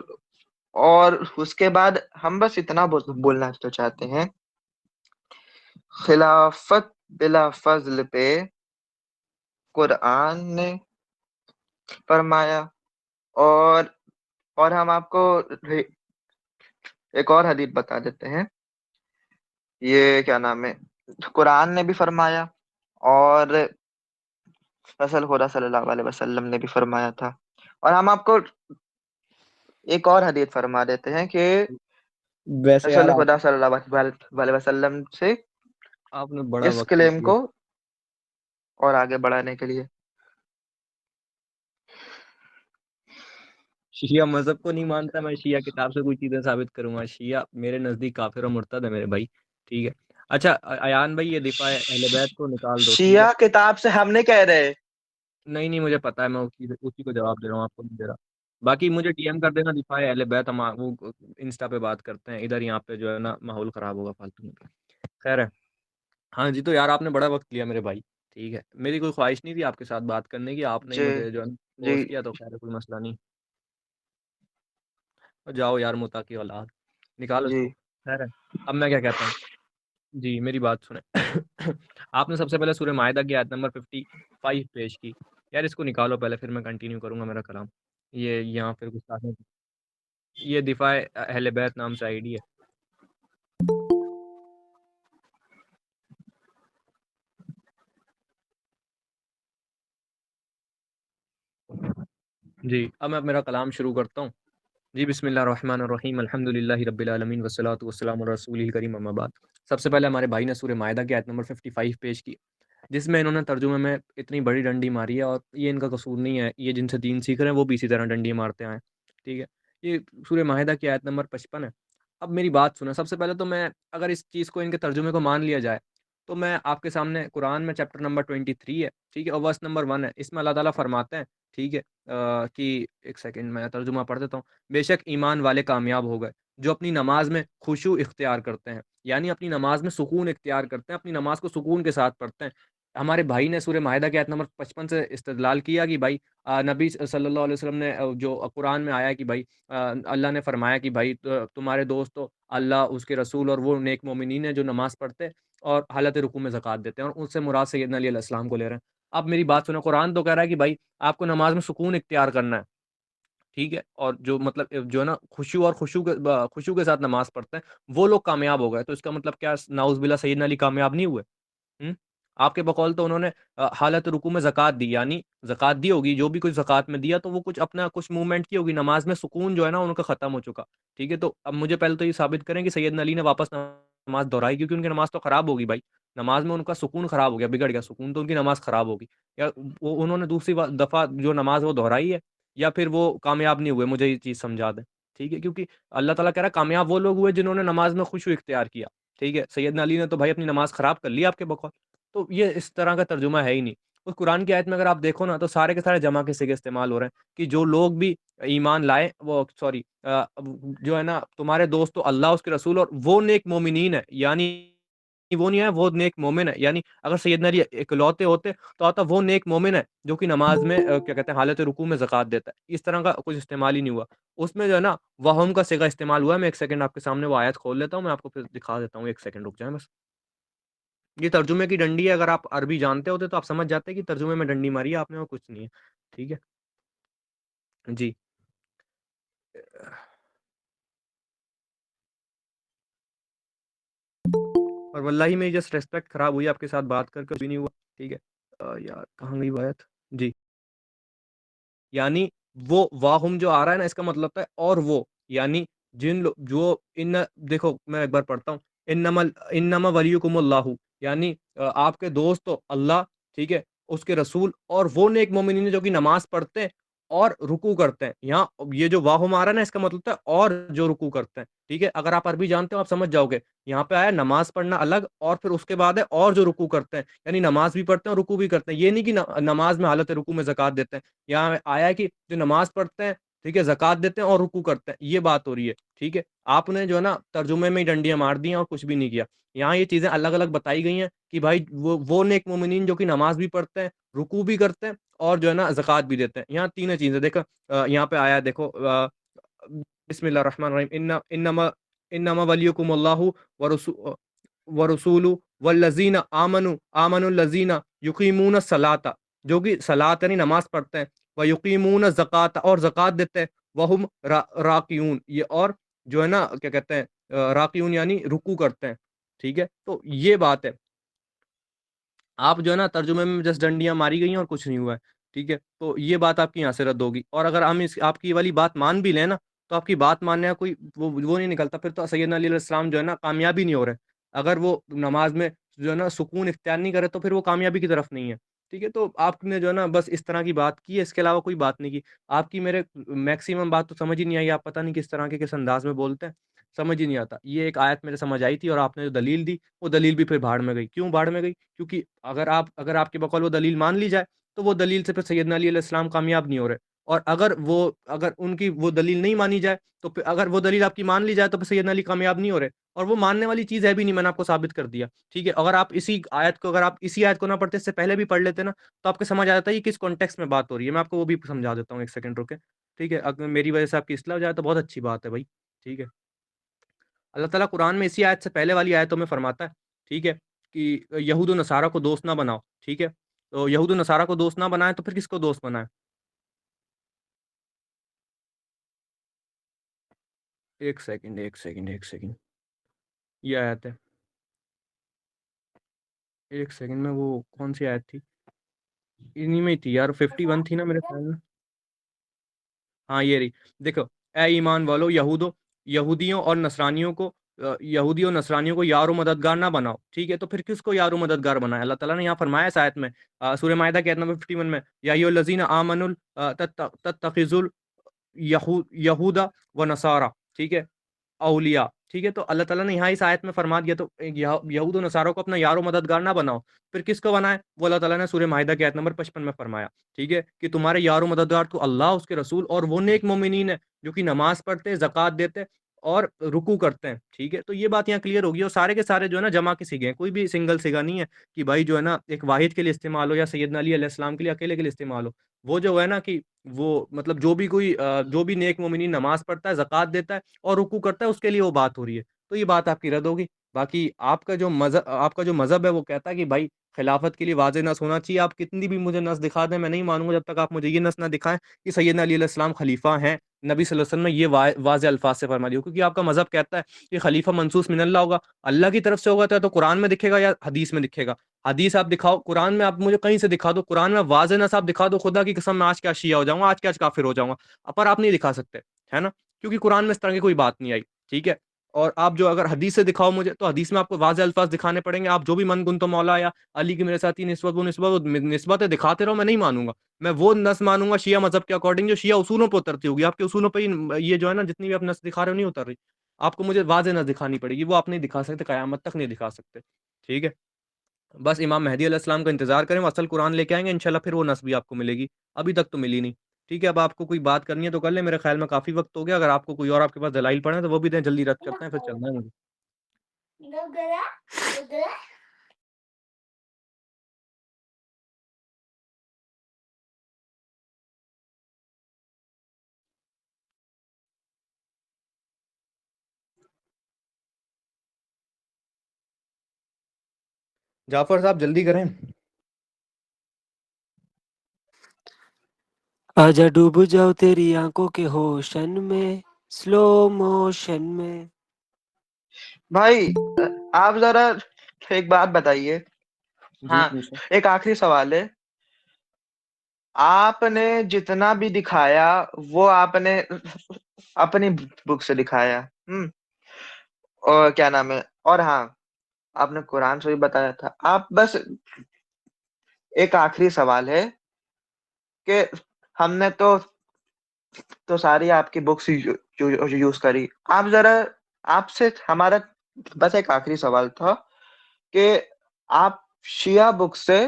اور اس کے بعد ہم بس اتنا بولنا تو چاہتے ہیں، خلافت بلا فضل پہ قرآن نے فرمایا، اور ہم آپ کو ایک اور حدیث بتا دیتے ہیں، یہ کیا نام ہے، قرآن نے بھی فرمایا اور رسول خدا صلی اللہ علیہ وسلم نے بھی فرمایا تھا، اور ہم آپ کو ایک اور حدیث فرما دیتے ہیں کہ ویسے یار رسول خدا صلی اللہ علیہ وسلم سے آپ نے بڑا اس وقت لے کلیم لیا۔ کو اور آگے بڑھانے کے لیے، شیعہ مذہب کو نہیں مانتا، میں شیعہ کتاب سے کوئی چیزیں ثابت کروں گا؟ شیعہ میرے نزدیک کافر اور مرتد ہے میرے بھائی، ٹھیک ہے۔ اچھا ایان بھائی، یہ دفاع اہل بیت کو نکال دو، ٹھیک ہے؟ شیعہ کتاب سے ہم نہیں کہہ رہے، نہیں مجھے پتا ہے، میں اسی کو جواب دے رہا ہوں، آپ کو نہیں دے رہا۔ باقی مجھے ڈی ایم کر دینا دفاع اہل بیت، ہم وہ انسٹا پہ بات کرتے ہیں، ادھر یہاں پہ جو ہے نا ماحول خراب ہوگا فالتو میں۔ خیر ہے، ہاں جی، تو یار آپ نے بڑا وقت لیا میرے بھائی، ٹھیک ہے، میری کوئی خواہش نہیں تھی آپ کے ساتھ بات کرنے کی، آپ نے ہی جی مجھے جو ہے جی فورس کیا، تو خیر ہے، کوئی مسئلہ نہیں۔ جاؤ یار متا کی اولاد، نکالو اس جی کو، خیر ہے۔ اب میں کیا کہتا ہوں، جی میری بات سنیں۔ آپ نے سب سے پہلے سورہ مائدہ کی آیت نمبر 55 پیش کی، یار اس کو نکالو پہلے، پھر میں کنٹینیو کروں گا میرا کلام۔ یہ یہاں پھر گستاخی، یہ دفاع اہل بیت نام سے آئی ڈی ہے۔ جی اب میں میرا کلام شروع کرتا ہوں۔ جی بسم اللہ الرحمن الرحیم، الحمد للہ رب العالمین والصلاۃ والسلام علی رسول الکریم، اما بعد۔ سب سے پہلے ہمارے بھائی نے سورہ مائدہ کی آیت نمبر 55 پیش کی، جس میں انہوں نے ترجمے میں اتنی بڑی ڈنڈی ماری ہے، اور یہ ان کا قصور نہیں ہے، یہ جن سے دین سیکھ رہے ہیں وہ بھی اسی طرح ڈنڈی مارتے ہیں، ٹھیک ہے۔ یہ سورہ مائدہ کی آیت نمبر 55 ہے۔ اب میری بات سنیں، سب سے پہلے تو میں، اگر اس چیز کو، ان کے ترجمے کو مان لیا جائے، تو میں آپ کے سامنے قرآن میں چیپٹر نمبر 23 ہے، ٹھیک ہے، اور ورس نمبر 1 ہے، اس میں اللہ تعالیٰ فرماتے ہیں، ٹھیک ہے، کہ ایک سیکنڈ میں ترجمہ پڑھ دیتا ہوں۔ بے شک ایمان والے کامیاب ہو گئے جو اپنی نماز میں خشوع اختیار کرتے ہیں، یعنی اپنی نماز میں سکون اختیار کرتے ہیں، اپنی نماز کو سکون کے ساتھ پڑھتے ہیں۔ ہمارے بھائی نے سورہ مائدہ کی آیت نمبر 55 سے استدلال کیا کہ بھائی نبی صلی اللہ علیہ وسلم نے جو قرآن میں آیا کہ بھائی اللہ نے فرمایا کہ بھائی تمہارے دوست تو اللہ، اس کے رسول اور وہ نیک مومنین ہیں جو نماز پڑھتے اور حالت رکوع میں زکوٰۃ دیتے ہیں، اور ان سے مراد سیدنا علی علیہ السلام کو لے رہے ہیں۔ اب میری بات سنو، قرآن تو کہہ رہا ہے کہ بھائی آپ کو نماز میں سکون اختیار کرنا ہے، ٹھیک ہے، اور جو مطلب جو ہے نا خشوع اور خشوع کے ساتھ نماز پڑھتے ہیں وہ لوگ کامیاب ہو گئے، تو اس کا مطلب کیا نعوذ باللہ سیدنا علی کامیاب نہیں ہوئے؟ ہوں آپ کے بقول تو انہوں نے حالت رکوع میں زکوٰۃ دی، یعنی زکوٰۃ دی ہوگی، جو بھی کچھ زکوٰۃ میں دیا تو وہ کچھ اپنا کچھ موومنٹ کی ہوگی، نماز میں سکون جو ہے نا ان کا ختم ہو چکا، ٹھیک ہے۔ تو اب مجھے پہلے تو یہ ثابت کریں کہ سیدنا علی نے واپس نماز دہرائی، کیونکہ ان کی نماز تو خراب ہوگی بھائی، نماز میں ان کا سکون خراب ہو گیا، بگڑ گیا سکون، تو ان کی نماز خراب ہوگی، یا وہ انہوں نے دوسری دفعہ جو نماز وہ دہرائی ہے، یا پھر وہ کامیاب نہیں ہوئے، مجھے یہ چیز سمجھا دیں، ٹھیک ہے، کیونکہ اللہ تعالیٰ کہہ رہا ہے کامیاب وہ لوگ ہوئے جنہوں نے نماز میں خشوع اختیار کیا، ٹھیک ہے۔ سیدنا علی نے تو بھائی اپنی نماز خراب کر لی آپ کے بقول، تو یہ اس طرح کا ترجمہ ہے ہی نہیں۔ اس قرآن کی آیت میں اگر آپ دیکھو نا، تو سارے کے سارے جمع کے صیغے استعمال ہو رہے ہیں کہ جو لوگ بھی ایمان لائے، وہ سوری جو ہے نا تمہارے دوست تو اللہ، اس کے رسول اور وہ نیک مومنین ہے، یعنی وہ نہیں ہے، وہ نیک مومن ہے، یعنی اگر سیدنا علی اکلوتے ہوتے تو آتا وہ نیک مومن ہے جو کہ نماز میں کیا کہتے ہیں حالت رکوع میں زکوٰۃ دیتا ہے، اس طرح کا کچھ استعمال ہی نہیں ہوا اس میں، جو ہے نا وہم کا صیغہ استعمال ہوا ہے۔ میں ایک سیکنڈ آپ کے سامنے وہ آیت کھول لیتا ہوں، میں آپ کو پھر دکھا دیتا ہوں، ایک سیکنڈ رک جائیں بس۔ یہ ترجمے کی ڈنڈی ہے، اگر آپ عربی جانتے ہوتے تو آپ سمجھ جاتے کہ ترجمے میں ڈنڈی ماری ہے آپ نے، اور کچھ نہیں ہے، ٹھیک ہے جی۔ اور واللہ میں جسٹ ریسپیکٹ خراب ہوئی آپ کے ساتھ بات کر کے بھی نہیں ہوا، ٹھیک ہے۔ یار کہاں گئی بات؟ جی، یعنی وہ واہم جو آ رہا ہے نا، اس کا مطلب ہے اور وہ، یعنی جن جو ان، دیکھو میں ایک بار پڑھتا ہوں، انما ولیکم اللہ، یعنی آپ کے دوست تو اللہ، ٹھیک ہے، اس کے رسول اور وہ نیک مومنین جو کہ نماز پڑھتے ہیں اور رکوع کرتے ہیں۔ یہاں یہ جو واہم آ رہا ہے نا، اس کا مطلب ہے اور جو رکوع کرتے ہیں، ٹھیک ہے۔ اگر آپ عربی جانتے ہو آپ سمجھ جاؤ گے، یہاں پہ آیا نماز پڑھنا الگ، اور پھر اس کے بعد ہے اور جو رکوع کرتے ہیں، یعنی نماز بھی پڑھتے ہیں اور رکوع بھی کرتے ہیں، یہ نہیں کہ نماز میں حالت رکوع میں زکوٰۃ دیتے ہیں، یہاں آیا ہے کہ جو نماز پڑھتے ہیں، ٹھیک ہے، زکوٰۃ دیتے ہیں اور رکوع کرتے ہیں، یہ بات ہو رہی ہے، ٹھیک ہے۔ آپ نے جو ہے نا ترجمے میں ہی ڈنڈیاں مار دی ہیں اور کچھ بھی نہیں کیا، یہاں یہ چیزیں الگ الگ بتائی گئی ہیں کہ بھائی وہ نیک مومنین جو کہ نماز بھی پڑھتے ہیں، رکوع بھی کرتے ہیں اور جو ہے نا زکوٰۃ بھی دیتے ہیں، یہاں تینوں چیزیں دیکھو، یہاں پہ آیا ہے، دیکھو بسم اللہ الرحمن الرحیم، انما ولیکم اللہ ورسول والذین آمنوا الذین یقیمون الصلاۃ، جو کہ صلاۃ یعنی نماز پڑھتے ہیں، ویقیمون الزکوٰۃ اور زکوٰۃ دیتے ہیں، وہم راکعون، یہ اور جو ہے نا کیا کہتے ہیں راکعون یعنی رکوع کرتے ہیں، ٹھیک ہے۔ تو یہ بات ہے، آپ جو ہے نا ترجمے میں جس ڈنڈیاں ماری گئی ہیں اور کچھ نہیں ہوا ہے، ٹھیک ہے۔ تو یہ بات آپ کی یہاں سے رد ہوگی، اور اگر ہم آپ کی والی بات مان بھی لیں نا، تو آپ کی بات ماننے کا کوئی وہ نہیں نکلتا، پھر تو سیدنا علی علیہ السلام جو ہے نا کامیابی نہیں ہو رہے، اگر وہ نماز میں جو ہے نا سکون اختیار نہیں کرے تو پھر وہ کامیابی کی طرف نہیں ہے، ٹھیک ہے۔ تو آپ نے جو ہے نا بس اس طرح کی بات کی ہے، اس کے علاوہ کوئی بات نہیں کی آپ کی، میرے میکسیمم بات تو سمجھ ہی نہیں آئی، آپ پتہ نہیں کس طرح کے کس انداز میں بولتے ہیں، سمجھ ہی نہیں آتا۔ یہ ایک آیت میرے سمجھ آئی تھی، اور آپ نے جو دلیل دی وہ دلیل بھی پھر بھاڑ میں گئی، کیوں بھاڑ میں گئی؟ کیونکہ اگر آپ کے بقول وہ دلیل مان لی جائے تو وہ دلیل سے پھر سیدنا علی علیہ السلام کامیاب نہیں ہو رہے، اور اگر ان کی وہ دلیل نہیں مانی جائے تو پھر اگر وہ دلیل آپ کی مان لی جائے تو پھر سیدنا علی کامیاب نہیں ہو رہے، اور وہ ماننے والی چیز ہے بھی نہیں، میں نے آپ کو ثابت کر دیا، ٹھیک ہے؟ اگر آپ اسی آیت کو نہ پڑھتے، اس سے پہلے بھی پڑھ لیتے نا، تو آپ کو سمجھ آ جاتا ہے یہ کس کانٹیکسٹ میں بات ہو رہی ہے۔ میں آپ کو وہ بھی سمجھا دیتا ہوں، ایک سیکنڈ رکے، ٹھیک ہے؟ اگر میری وجہ سے آپ کی اصلاح ہو جائے تو بہت اچھی بات ہے بھائی، ٹھیک ہے؟ اللہ تعالیٰ قرآن میں اسی آیت سے پہلے والی آیتوں میں فرماتا ہے، ٹھیک ہے، کہ یہود و نصارہ کو دوست نہ بناؤ، ٹھیک ہے؟ تو یہود و نصارہ کو دوست نہ بنائے تو پھر کس کو دوست بنائے؟ ایک سیکنڈ یہ آیت ہے، ایک سیکنڈ میں، وہ کون سی آیت تھی؟ انہی میں ہی تھی یار، 51 تھی نا میرے خیال میں۔ ہاں یہ رہی، دیکھو، اے ایمان والو، یہودیوں اور نصرانیوں کو یار و مددگار نہ بناؤ، ٹھیک ہے؟ تو پھر کس کو یار و مددگار بنایا؟ اللہ تعالیٰ نے یہاں فرمایا اس آیت میں، سورہ مائدہ کی آیت نمبر 51 میں، یا ایھا الذین آمنوا تتخذوا یہود و نصارہ، ٹھیک ہے، اولیاء، ٹھیک ہے؟ تو اللہ تعالیٰ نے یہاں اس آیت میں فرما دیا، تو یہود و نصاروں کو اپنا یار و مددگار نہ بناؤ، پھر کس کو بنائے؟ وہ اللہ تعالیٰ نے سورہ مائدہ کی آیت نمبر 55 میں فرمایا، ٹھیک ہے، کہ تمہارے یار و مددگار تو اللہ، اس کے رسول اور وہ نیک مومنین ہے جو کہ نماز پڑھتے، زکوٰۃ دیتے اور رکوع کرتے ہیں، ٹھیک ہے؟ تو یہ بات یہاں کلیئر ہوگی، اور سارے کے سارے جو ہے نا جمع کے سیگے ہیں، کوئی بھی سنگل سیگا نہیں ہے کہ بھائی جو ہے نا ایک واحد کے لیے استعمال ہو یا سیدنا علی علیہ السلام کے لیے اکیلے کے لیے استعمال ہو۔ وہ جو ہے نا کہ وہ مطلب جو بھی نیک مومنین نماز پڑھتا ہے، زکوٰۃ دیتا ہے اور رکوع کرتا ہے، اس کے لیے وہ بات ہو رہی ہے، تو یہ بات آپ کی رد ہوگی۔ باقی آپ کا جو مذہب ہے وہ کہتا ہے کہ بھائی خلافت کے لیے واضح نص ہونا چاہیے، آپ کتنی بھی مجھے نص دکھا دیں، میں نہیں مانوں گا جب تک آپ مجھے یہ نص نہ دکھائیں کہ سیدنا علی علیہ السلام خلیفہ ہیں، نبی صلی اللہ علیہ وسلم نے یہ واضح الفاظ سے فرما دیا، کیونکہ آپ کا مذہب کہتا ہے کہ خلیفہ منصوص من اللہ ہوگا، اللہ کی طرف سے ہوگا تو قرآن میں دکھے گا یا حدیث میں دکھے گا؟ حدیث آپ دکھاؤ، قرآن میں آپ مجھے کہیں سے دکھا دو، قرآن میں واضح نص آپ دکھا دو، خدا کی قسم میں آج کیا شیعہ ہو جاؤں گا، آج کیا کافر ہو جاؤں گا، پر آپ نہیں دکھا سکتے، ہے نا؟ کیونکہ قرآن میں اس طرح کی کوئی بات نہیں آئی، ٹھیک ہے؟ اور آپ جو اگر حدیث سے دکھاؤ مجھے، تو حدیث میں آپ کو واضح الفاظ دکھانے پڑیں گے، آپ جو بھی من گن تو مولا یا علی کی میرے ساتھ ہی نسبت، وہ نسبتیں دکھاتے رہو، میں نہیں مانوں گا، میں وہ نص مانوں گا شیعہ مذہب کے اکارڈنگ جو شیعہ اصولوں پہ اترتی ہوگی، آپ کے اصولوں پہ یہ جو ہے نا جتنی بھی آپ نص دکھا رہے ہو نہیں اتر رہی، آپ کو مجھے واضح نص دکھانی پڑے گی، وہ آپ نہیں دکھا سکتے، قیامت تک نہیں دکھا سکتے، ٹھیک ہے؟ بس امام مہدی علیہ السلام کا انتظار کریں، وہ اصل قرآن لے کے آئیں گے انشاءاللہ، پھر وہ نص بھی آپ کو ملے گی، ابھی تک تو ملی نہیں، ٹھیک ہے؟ اب آپ کو کوئی بات کرنی ہے تو کر لیں، میرے خیال میں کافی وقت ہو گیا، اگر آپ کو کوئی اور آپ کے پاس دلائل پڑے تو وہ بھی دیں، جلدی رد کرتے ہیں، پھر چلنا ہے مجھے۔ جعفر صاحب جلدی کریں۔ آجا ڈوب جاؤ تیری آنکھوں کے ہوشن میں، سلو موشن میں۔ بھائی آپ ذرا ایک بات بتائیے، جی ہاں پوچھیں۔ ایک آخری سوال ہے، آپ نے جتنا بھی دکھایا وہ آپ نے اپنی بک سے دکھایا، اور کیا نام ہے، اور ہاں آپ نے قرآن سے بھی بتایا تھا، آپ بس ایک آخری سوال ہے کہ ہم نے تو ساری آپ کی بکس یوز کری، آپ ذرا آپ سے ہمارا بس ایک آخری سوال تھا کہ آپ شیعہ بک سے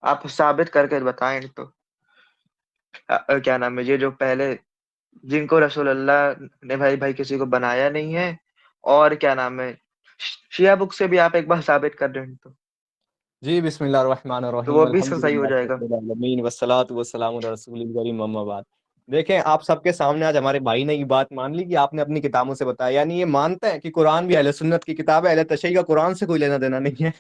آپ ثابت کر کے بتائیں، تو کیا نام ہے، یہ جو پہلے جن کو رسول اللہ نے بھائی کسی کو بنایا نہیں ہے، اور کیا نام ہے شیعہ بک سے بھی آپ ایک بار ثابت کر دیں جی بسم اللہ الرحمن تو الرحیم، وہ بھی الحمد صحیح ہو للہ جائے گا۔ رب العالمین والصلاۃ والسلام علی رسول الکریم، اما بعد۔ دیکھیں آپ سب کے سامنے آج ہمارے بھائی نے یہ بات مان لی کہ آپ نے اپنی کتابوں سے بتایا، یعنی یہ مانتے ہیں کہ قرآن بھی اہل سنت کی کتاب ہے، اہل تشیع کا قرآن سے کوئی لینا دینا نہیں ہے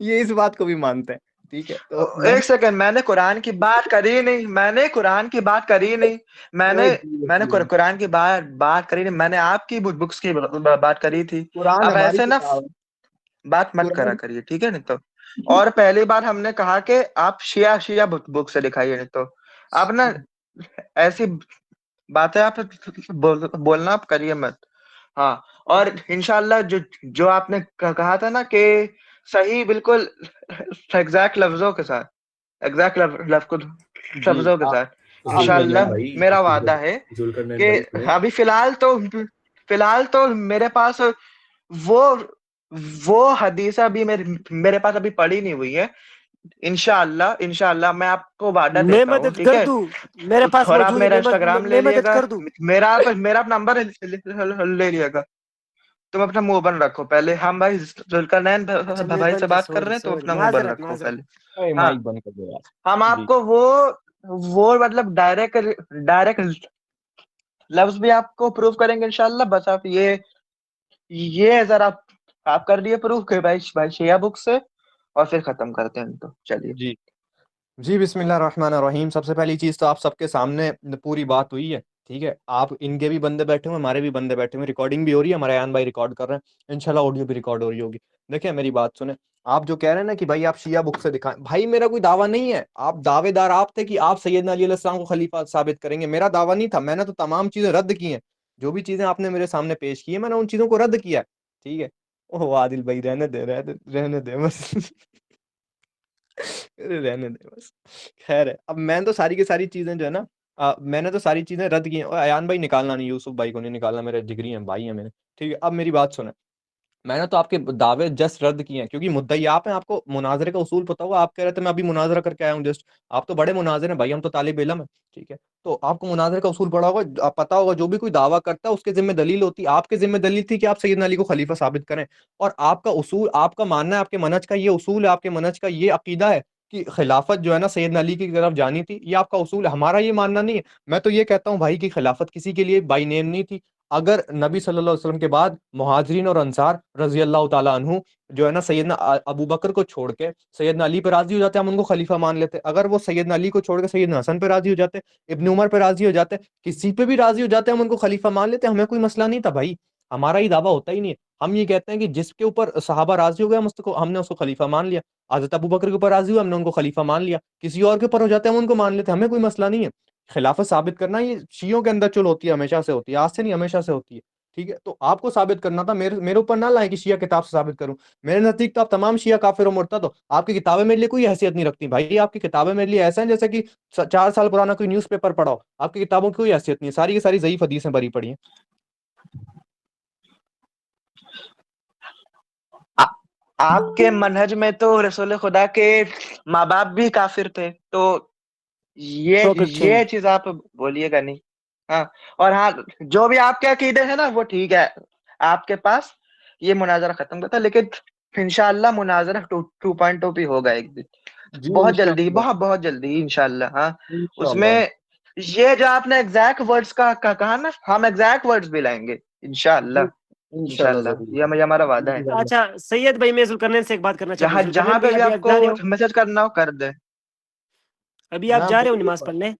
یہ اس بات کو بھی مانتے ہیں، ٹھیک ہے؟ تو ایک سیکنڈ، میں نے قرآن کی بات کری نہیں، میں نے قرآن کی بات کری نہیں، میں نے قرآن کی بات کری نہیں، میں نے آپ کی بکس کی بات کری تھی، قرآن اب ہماری ایسے نا کتاب ہے، بات مت کرا قرآن کریے، ٹھیک ہے؟ نہیں تو، اور پہلی بار ہم نے کہا کہ آپ شیعہ بک سے دکھائیے، نہیں تو آپ نا ایسی باتیں آپ بولنا آپ کریے مت، ہاں۔ اور انشاءاللہ جو آپ نے کہا تھا نا کہ صحیح، بالکل ایگزیکٹ لفظوں کے ساتھ، ایگزیکٹ جی لفظوں کے ساتھ سن لیجیے انشاءاللہ نا، بھائی میرا وعدہ ہے ذوالقرنین کہ بھائی سنیں۔ ابھی فی الحال تو میرے پاس وہ حدیثہ بھی میرے پاس ابھی پڑھی نہیں ہوئی ہے، انشاءاللہ میں آپ کو وعدہ میں دیتا ہوں، مدد ٹھیک کر ہے؟ دوں، میرے پاس اور آپ موجود ہے، میرا انسٹاگرام لے میں لیے مدد گا، کر دوں. میرا نمبر لے لیے گا. تم اپنا منہ بند رکھو پہلے. ہم بھائی ذوالقرنین اچھا میں بھائی سے بند کر، بات کر رہے سوری ہیں، تم سوری، اپنا منہ بند معذرت رکھو معذرت. پہلے. اے ہاں، مائک بند کر دو یار. ہم آپ جی کو وہ مطلب ڈائریکٹ لفظ بھی آپ کو پروف کریں گے انشاءاللہ. بس آپ یہ ذرا آپ کر دیے پروف کہ بھائی شیعہ بک سے، اور پھر ختم کرتے ہیں. تو چلیے. جی جی بسم اللہ الرحمن الرحیم. سب سے پہلی چیز تو آپ سب کے سامنے پوری بات ہوئی ہے، ٹھیک ہے. آپ ان کے بھی بندے بیٹھے ہوئے، ہمارے بھی بندے بیٹھے ہوئے، ریکارڈنگ بھی ہو رہی ہے، ہمارے ایان بھائی ریکارڈ کر رہے ہیں، انشاءاللہ آڈیو بھی ریکارڈ ہو رہی ہوگی. دیکھیں میری بات سنیں. آپ جو کہہ رہے ہیں نا کہ بھائی آپ شیعہ بک سے دکھائیں، بھائی میرا کوئی دعویٰ نہیں ہے. آپ دعوے دار آپ تھے کہ آپ سیدنا علی علیہ السلام کو خلیفہ ثابت کریں گے. میرا دعویٰ نہیں تھا. میں نے تو تمام چیزیں رد کی ہیں. جو بھی چیزیں آپ نے میرے سامنے پیش کی ہیں میں نے ان چیزوں کو رد کیا ہے، ٹھیک ہے. اوہ عادل بھائی رہنے دے بس. رہنے دے بس. خیر ہے. اب میں تو ساری کی ساری چیزیں جو ہے نا میں نے تو ساری چیزیں رد کی ہیں. اور ایان بھائی نکالنا نہیں، یوسف بھائی کو نہیں نکالنا، میرے جگری ہیں، بھائی ہیں میرے، ٹھیک ہے. اب میری بات سنیں. میں نے تو آپ کے دعوے جسٹ رد کیے ہیں کیونکہ مدعی آپ ہیں. آپ کو مناظرے کا اصول پتا ہوگا. آپ کہہ رہے تھے میں ابھی مناظرہ کر کے آیا ہوں جسٹ. آپ تو بڑے مناظر ہیں بھائی، ہم تو طالب علم ہیں، ٹھیک ہے. تو آپ کو مناظرے کا اصول پڑا ہوگا، آپ پتا ہوگا جو بھی کوئی دعویٰ کرتا ہے اس کے ذمہ دلیل ہوتی ہے. آپ کے ذمہ دلیل تھی کہ آپ سیدنا علی کو خلیفہ ثابت کریں. اور آپ کا اصول، آپ کا ماننا ہے، آپ کے منہج کا یہ اصول ہے، آپ کے منہج کا یہ عقیدہ ہے کہ خلافت جو ہے نا سیدنا علی کی طرف جانی تھی. یہ آپ کا اصول ہے، ہمارا یہ ماننا نہیں ہے. میں تو یہ کہتا ہوں بھائی کہ خلافت کسی کے لیے بائی نیم نہیں تھی. اگر نبی صلی اللہ علیہ وسلم کے بعد مہاجرین اور انصار رضی اللہ تعالیٰ عنہ جو ہے نا سیدنا ابو بکر کو چھوڑ کے سیدنا علی پہ راضی ہو جاتے، ہم ان کو خلیفہ مان لیتے. اگر وہ سیدنا علی کو چھوڑ کے سیدنا حسن پہ راضی ہو جاتے، ابن عمر پہ راضی ہو جاتے، کسی پہ بھی راضی ہو جاتے، ہم ان کو خلیفہ مان لیتے. ہمیں کوئی مسئلہ نہیں تھا بھائی. ہمارا یہ دعویٰ ہوتا ہی نہیں ہے. ہم یہ کہتے ہیں کہ جس کے اوپر صحابہ راضی ہو گئے ہم نے اس کو خلیفہ مان لیا. حضرت ابو بکر کے اوپر راضی ہوئے، ہم نے ان کو خلیفہ مان لیا. کسی اور کے اوپر ہو جاتے ہیں ہم ان کو مان لیتے، ہمیں کوئی مسئلہ نہیں ہے. خلافت ثابت کرنا یہ شیعوں کے اندر چل ہوتی ہے، ہمیشہ سے ہوتی ہے، آج سے نہیں ہمیشہ سے ہوتی ہے، ٹھیک ہے. تو آپ کو ثابت کرنا تھا، میرے اوپر نہ لائیں کہ شیعہ کتاب سے ثابت کروں. میرے نزدیک تو آپ تمام شیعہ کافر و مرتد ہو. آپ کی کتابیں میرے لیے کوئی حیثیت نہیں رکھتی بھائی. آپ کی کتابیں میرے لیے ایسا ہیں جیسے کہ 4 سال پرانا کوئی نیوز پیپر پڑھاؤ. آپ کی کتابوں کی کوئی حیثیت نہیں ہے، ساری کی ساری ضعیف حدیثیں بھری پڑی ہیں. آپ کے منہج میں تو رسول خدا کے ماں باپ بھی کافر تھے، تو پاکٹ چین. یہ چیز آپ بولیے گا نہیں. ہاں، اور ہاں جو بھی آپ کے عقیدے ہیں نا وہ ٹھیک ہے آپ کے پاس. یہ مناظرہ ختم کرتا، لیکن انشاءاللہ مناظرہ 2.0 بھی ہوگا ایک دن، جی بہت جلدی، انشاءاللہ. بہت جلدی انشاءاللہ. ہاں، اس انشاءاللہ. میں یہ جو آپ نے ایگزیکٹ ورڈز کا کہا نا، ہم ایگزیکٹ ورڈز بھی لائیں گے انشاءاللہ. جی انشاءاللہ انشاءاللہ ضرور. یہ ہمارا وعدہ ہے. اچھا سید بھائی، میں ذوالقرنین سے ایک بات کرنا چاہتا ہوں. جہاں ذوالقرنین پہ بھائی بھی ابھی آپ آپ کو جا رہے ہو؟ میسج کرنا ہو کر دیں. ابھی آپ میں جا رہے ہو بولیے نماز پڑھنے؟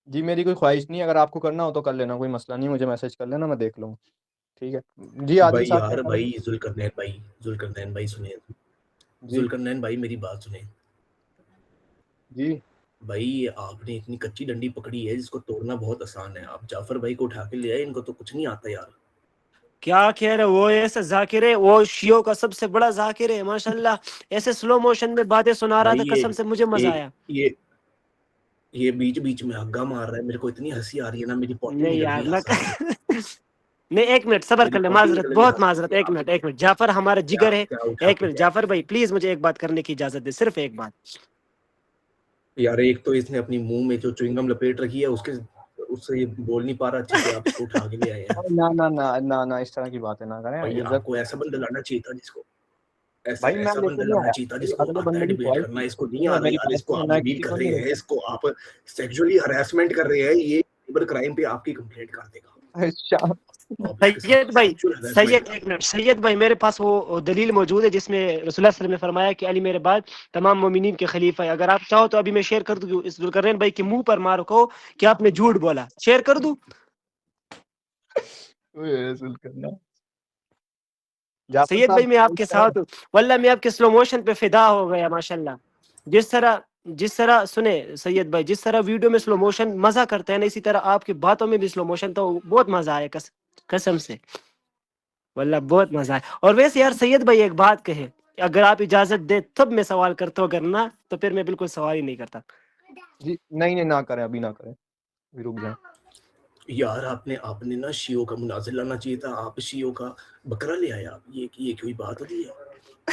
جی میری کوئی خواہش نہیں ہے. اگر آپ کو کرنا ہو تو کر لینا، کوئی مسئلہ نہیں. مجھے میسج کر لینا، میں دیکھ لوں گا، ٹھیک ہے. جی عادل بھائی صاحب کیا یار، کہہ رہے بھائی ذوالقرنین بھائی سنیں. ہیں؟ جی ذوالقرنین بھائی میری بات سنیں. جی بھائی آپ نے اتنی کچی ڈنڈی پکڑی ہے جس کو توڑنا بہت آسان ہے. آپ جعفر بھائی کو اٹھا کے لے آئے، ان کو تو کچھ نہیں آتا یار. کیا کہہ رہے وہ ایسا ذاکر ہے، وہ شیعوں کا سب سے بڑا ذاکر ہے ماشاءاللہ. ایسے سلو موشن میں باتیں سنا رہا بھائی تھا، قسم سے مجھے مزہ آیا. یہ بیچ بیچ میں ہگا مار رہا ہے. میرے کو اتنی ہنسی آ رہی ہے نا، میری پوٹی نہیں نکل یار رہی ہے نہ ہنس کے. نہیں، ایک منٹ صبر میری کر لے، پوٹی معذرت، نکل رہی ہے بہت ہنس معذرت. کے. ایک آپ منٹ ایک منٹ، جعفر ہمارا کیا جگر ہے. کیا اٹھا ایک کے منٹ کیا جعفر بھائی پلیز مجھے ایک بات کرنے کی اجازت دے، صرف ایک بات. یار، ایک تو اس نے اپنی منہ میں جو چوئنگم لپیٹ رکھی ہے، اس سے یہ بول نہیں پا رہا اچھے سے. آپ اس کو اٹھا کے لے آئے ہیں. نہ نہ نہ نہ نہ اس طرح کی باتیں نہ کریں. بھائی آپ عزت کو ایسا بندہ لانا چاہیے تھا جس کو بھائی میں ایسا لے بندہ کے نہیں لانا آیا. چاہیے تھا جس میری کو اگلے آتا بندے ہے کی ڈیبیٹ خواہش کرنا. تھی. اس کو نہیں سنیے آ رہا میری یار. بات اس کو سنیے، آپ میں ڈیلیٹ کسی کر کو رہے نہیں ہیں، اس کو آپ سیکسولی ہراسمنٹ کر رہے ہیں. یہ سائبر کرائم پہ آپ کی کمپلینٹ کر دے گا. اچھا آپ اس کے سید ساتھ بھائی، سیکسول ہراسمنٹ سید ایک منٹ، سید بھائی میرے پاس وہ دلیل موجود ہے جس میں رسول اللہ صلی اللہ علیہ وسلم نے فرمایا کہ علی میرے بعد تمام مومنین کے خلیفہ ہے. اگر آپ چاہو تو ابھی میں شیئر کر دوں. اس ذوالقرنین بھائی کے منہ پر مار کو کہ آپ نے جھوٹ بولا، شیئر کر دوں. رسول کرنا جعفر سید صاحب بھائی میں آپ کے ساتھ ہوں، واللہ میں آپ کے سلو موشن پہ فدا ہو گیا ماشاءاللہ. جس طرح سنے سید بھائی، جس طرح ویڈیو میں سلو موشن مزہ کرتے ہیں نا، اسی طرح آپ کی باتوں میں بھی سلو موشن، تو بہت مزہ آیا قسم سے، واللہ بہت مزہ آیا. اور ویسے یار سید بھائی ایک بات کہے، اگر آپ اجازت دے تب میں سوال کرتا ہوں، اگر نہ تو پھر میں بالکل سوال ہی نہیں کرتا. جی نہیں نہ کریں، ابھی نہ کریں، ابھی رک جائیں. یار آپ نے نا شیعوں کا مناظر لانا چاہیے تھا. آپ شیعوں کا بکرا لے آئے. آپ یہ کوئی بات ہوتی ہے؟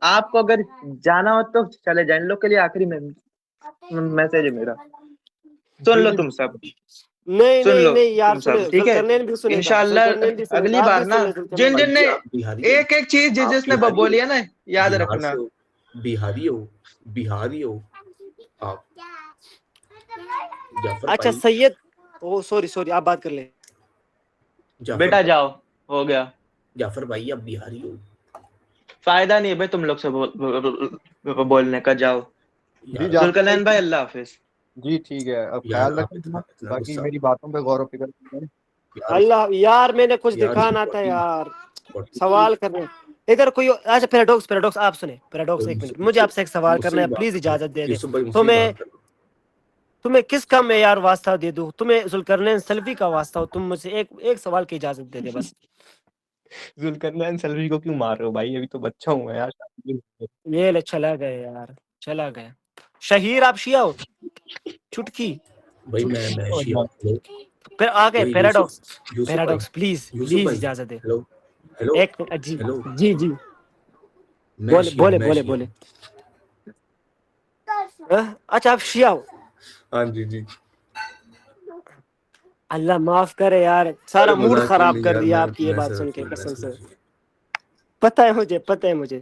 آپ کو اگر جانا ہو تو چلے جائیں. ان لوگ کے لیے آخری میسج ہے میرا. سن لو تم سب, نہیں سن نہیں لو نہیں یار تم سنے, سب, ٹھیک ہے. ذوالقرنین بھی سنے گا, انشاءاللہ ذوالقرنین بھی سنے اگلی گا, آپ بار بھی نا سنے ذوالقرنین جن بھائی. جن نے آپ بہاری ہو, ایک ایک چیز جس جس نے بہاری ہو, بولی ہے نا یاد بہار رکھنا. سے ہو, بہاری ہو, بہاری ہو آپ. جعفر اچھا بھائی, سید, او سوری آپ بات کر لیں. جعفر بیٹا جاؤ, ہو گیا. جعفر بھائی آپ بہاری ہو فائدہ نہیں ہے بھائی تم لوگ سے بولنے کا. جاؤ. جی یار. جعفر ذوالقرنین بھائی اللہ حافظ. جی ٹھیک ہے, اب یار خیال آپ رکھیں اتنا اپنا, اتنا باقی غصہ, میری باتوں پہ غور و فکر کریں. یار اللہ یار میں نے کچھ یار دکھانا تھا یار, 40 سوال کرنے ادھر کوئی. اچھا پیراڈوکس آپ سنیں, پیراڈوکس ایک منٹ, مجھے آپ سے ایک سوال مجھ سے کرنا ہی ہے, بات پلیز کر لو, اجازت دے دیں. یوسف بھائی مجھ سے ہی بات کر لو. تمہیں کس کا میں یار واسطہ دے دوں, تمہیں ذوالقرنین سلفی کا واسطہ ہو, تم مجھ سے ایک سوال کی اجازت دے دے بس. ذوالقرنین سلفی کو کیوں مار رہے ہو بھائی, ابھی تو بچہ ہوں میں یار. یہ لے چلا گیا یار, چلا گیا. شہیر آپ شیعہ ہو, چٹکی بھائی میں شیعہ ہوں. پھر آ گئے بھائی پیراڈوکس. یوسف بھائی, پیراڈوکس پلیز یوسف پلیز بھائی, اجازت دے. ہیلو ہیلو ایک جی ہیلو, جی جی میں بولے شیعہ ہوں, بولے میں بولے شیعہ بولے. ہوں. اچھا آپ شیعہ ہو, ہاں جی جی. اللہ معاف کرے یار, سارا ارے موڈ مذاق خراب نہیں کر یار, دیا آپ کی یہ میں بات سن کے, سلفی ہوں, میں قسم سے. سلفی ہوں. پتہ ہے مجھے.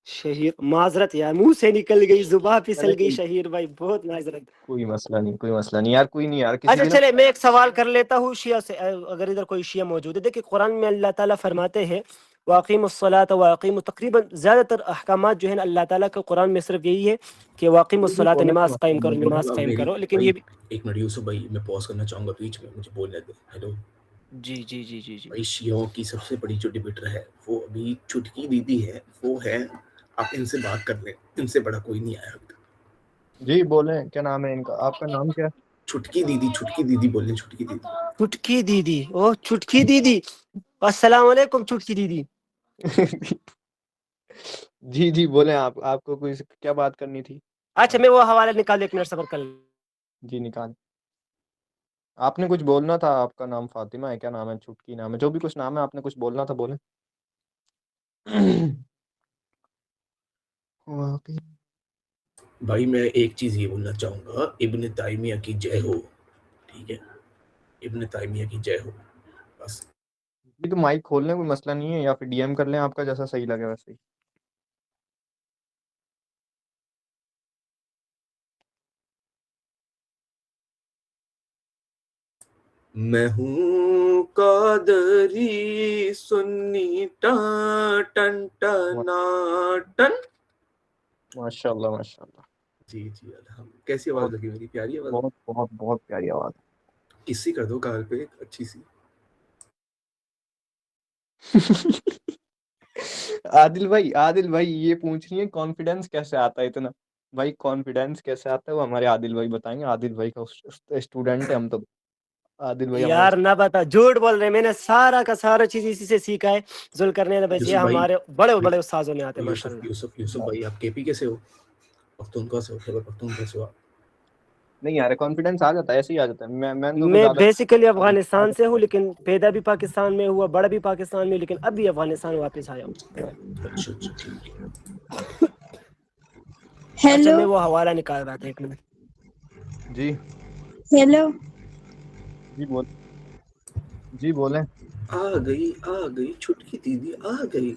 شہیر معذرت یار, منہ سے نکل گئی, زباں پھسل گئی. شہیر بھائی بہت معذرت. کوئی مسئلہ نہیں, کوئی مسئلہ نہیں یار, کوئی نہیں یار, کسی اچھا دن. چلے میں ایک سوال کر لیتا ہوں شیعہ سے, اگر ادھر کوئی شیعہ موجود ہے. دیکھیں قرآن میں اللہ تعالیٰ فرماتے ہیں واقیم الصلاۃ واقیم, تقریباً زیادہ تر احکامات جو ہیں اللہ تعالیٰ کے قرآن میں صرف یہی ہے کہ واقیم الصلاۃ, نماز قائم کرو, نماز اب قائم میری کرو. لیکن بھائی یہ بھی ایک منٹ یوسف بھائی, میں پاز کرنا چاہوں گا بیچ میں, مجھے بولنے دیں. ہیلو جی جی جی جی جی بھائی, شیعوں کی سب سے بڑی جو ڈبیٹر ہے وہ ابھی چٹکی دیدی ہے, وہ ہے. آپ ان سے بات کر لیں, ان سے بڑا کوئی نہیں آیا ابھی تک. جی بولیں, کیا نام ہے ان کا, آپ کا نام کیا چھٹکی دیدی بولیں, چھٹکی دیدی. چٹکی دیدی, او چٹکی دیدی, السلام علیکم چٹکی دیدی. ہے؟ جی جی بولیں, آپ کو کوئی کیا بات کرنی تھی. اچھا میں وہ حوالہ نکال, ایک منٹ صبر کر لیں. جی نکال. آپ نے کچھ بولنا تھا, آپ کا نام فاطمہ ہے, کیا نام ہے, چھٹکی نام ہے, جو بھی کچھ نام ہے, آپ نے کچھ بولنا تھا, بولیں. واقعی بھائی میں ایک چیز یہ بولنا چاہوں گا, ابن تیمیہ کی جے ہو, ٹھیک ہے, ابن تیمیہ کی جے ہو بس. جی تو مائک کھول لیں, کوئی مسئلہ نہیں ہے, یا پھر ڈی ایم کر لیں, آپ کا جیسا صحیح لگے ویسے ہی. میں ہوں قادری سنی ٹن ٹن. ماشاء اللہ ماشاء اللہ, جی جی الحمد. کیسی آواز بہت لگی میری, پیاری آواز. بہت بہت بہت پیاری آواز کسی کر دو کال پہ اچھی سی. عادل بھائی یہ پوچھ رہی ہے کانفیڈینس کیسے آتا ہے اتنا. بھائی کانفیڈینس کیسے آتا ہے وہ ہمارے عادل بھائی بتائیں گے, عادل بھائی کا اسٹوڈنٹ ہے ہم تو. عادل بھائی ہمارے یار نہ بتا, جھوٹ بول رہے ہیں, میں نے سارا کا سارا چیز اسی سے سیکھا ہے. ذوالقرنین بھائی, یہ یوسف بھائی, ہمارے بڑے استاذوں میں آتے ہیں یوسف ماشاءاللہ. یوسف یوسف بھائی, آپ کے پی کے سے ہو, پختونخوا سے ہو, خیبر پختونخوا سے ہو. نہیں یار, کانفیڈینس آ جاتا ہے, ایسے ہی آ جاتا ہے. میں ان کو میں زیادہ بیسیکلی افغانستان سے ہوں, لیکن پیدا بھی پاکستان میں ہوا, بڑا بھی پاکستان میں, لیکن اب بھی افغانستان واپس آیا ہوں. اچھا ٹھیک ہے. اچھا ہیلو میں وہ حوالہ نکال رہا تھا, ایک منٹ. جی ہیلو جی بولیں. آ گئی چھٹکی دیدی آ گئی.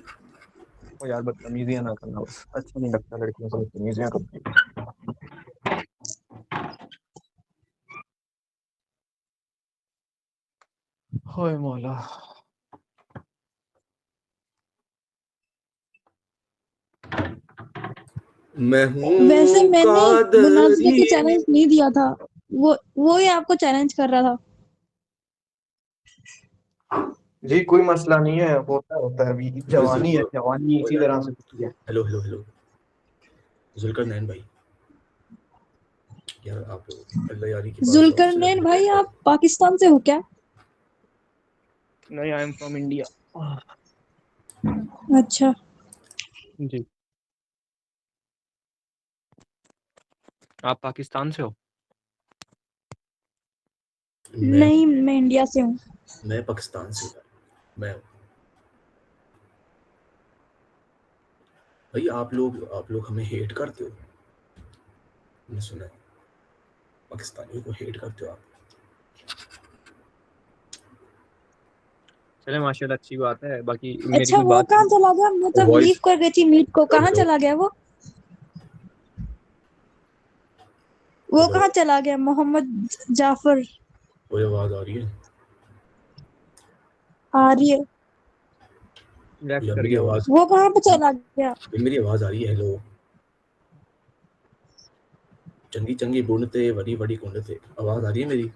وہ یار بدتمیزیاں نہ کرنا, بس اچھا نہیں لگتا لڑکیوں سے بدتمیزیاں کرنا. ہوئے مولا. میں ویسے ہوں میں نے مناظرے قادری. کی چیلنج نہیں دیا تھا, وہ ہی آپ کو چیلنج کر رہا تھا. جی کوئی مسئلہ نہیں ہے, ہوتا ہے, ابھی جوانی ہے, جوانی اسی طرح سے ہوتی ہے. ہیلو ذوالقرنین بھائی, یار آپ اللہ یاری کے پاس جاؤ, ذوالقرنین سیلیبریٹ بھائی کرو. آپ پاکستان سے ہو کیا؟ نہیں, آئی ایم فرام انڈیا. اچھا, جی آپ پاکستان سے ہو؟ نہیں میں انڈیا سے ہوں. میں پاکستان سے ہوں. میں بھائی آپ لوگ ہمیں ہیٹ کرتے ہو، میں نے سنا ہے پاکستانیوں کو ہیٹ کرتے ہو آپ. چلے ماشاء اللہ اچھی بات ہے. باقی میری اچھا کوئی وہ بات کہاں چلا گیا؟ میں تو وائس لیو کر گئی تھی میٹ کو، کہاں چلا گیا وہ ہیلو، کہاں چلا گیا محمد جعفر؟ کوئی آواز آ رہی ہے؟ آ رہی ہے. لیفٹ یا کر میری گیا وہ. آواز وہ کہاں پہ چلا گیا؟ میری آواز آ رہی ہے؟ ہیلو، چنگی چنگی بونتے وڈی وڈی کونڈتے، آواز آ رہی ہے میری؟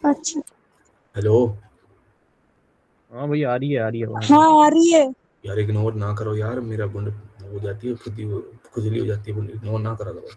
اچھا ہیلو ہاں بھائی آ رہی ہے آواز. ہاں آ رہی ہے. یار اگنور نہ کرو یار، میرا بنڈ ہو جاتی ہے کھجلی ہو جاتی ہے، بنڈ اگنور نہ کرا کرو.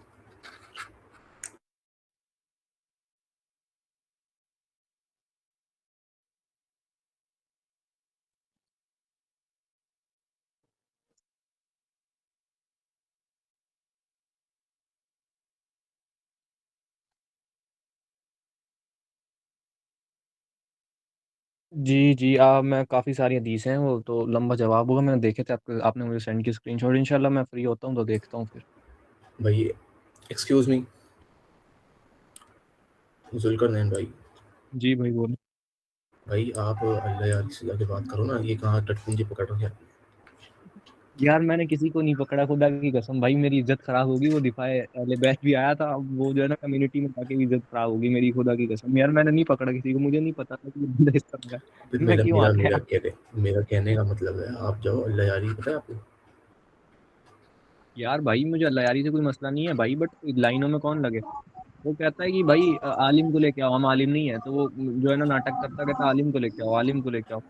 جی میں کافی ساری حدیث ہیں، وہ تو لمبا جواب ہوگا. میں نے دیکھے تھے آپ نے مجھے سینڈ کی اسکرین شاٹ. انشاءاللہ میں فری ہوتا ہوں تو دیکھتا ہوں پھر. بھائی ایکسکیوز می ذوالکر نین بھائی، جی بھائی بولیں. بھائی آپ اللہ یار سے جا کے بات کرو نا، یہ کہاں ٹٹپنجی پکڑ رکھے آپ نے؟ یار میں نے کسی کو نہیں پکڑا، خدا کی قسم بھائی میری عزت خراب ہوگی. وہ دفاع اہل بیت بھی آیا تھا، وہ جو ہے نا کمیونٹی میں جا کے بھی عزت خراب ہوگی میری، خدا کی قسم. یار میں نے نہیں پکڑا کسی کو، مجھے نہیں پتا تھا کہ یہ بندہ اس طرح کا ہے. میں کیوں آ گیا؟ میرا کہنے کا مطلب ہے آپ جاؤ، اللہ یاری پتہ ہے آپ کو. یار بھائی مجھے اللہ یاری سے کوئی مسئلہ نہیں ہے بھائی، بٹ لائنوں میں کون لگے. وہ کہتا ہے کہ بھائی عالم کو لے کے آؤ، ہم عالم نہیں ہے، تو وہ جو ہے نا ناٹک کرتا کہتا عالم کو لے کے آؤ، عالم کو لے کے آؤ.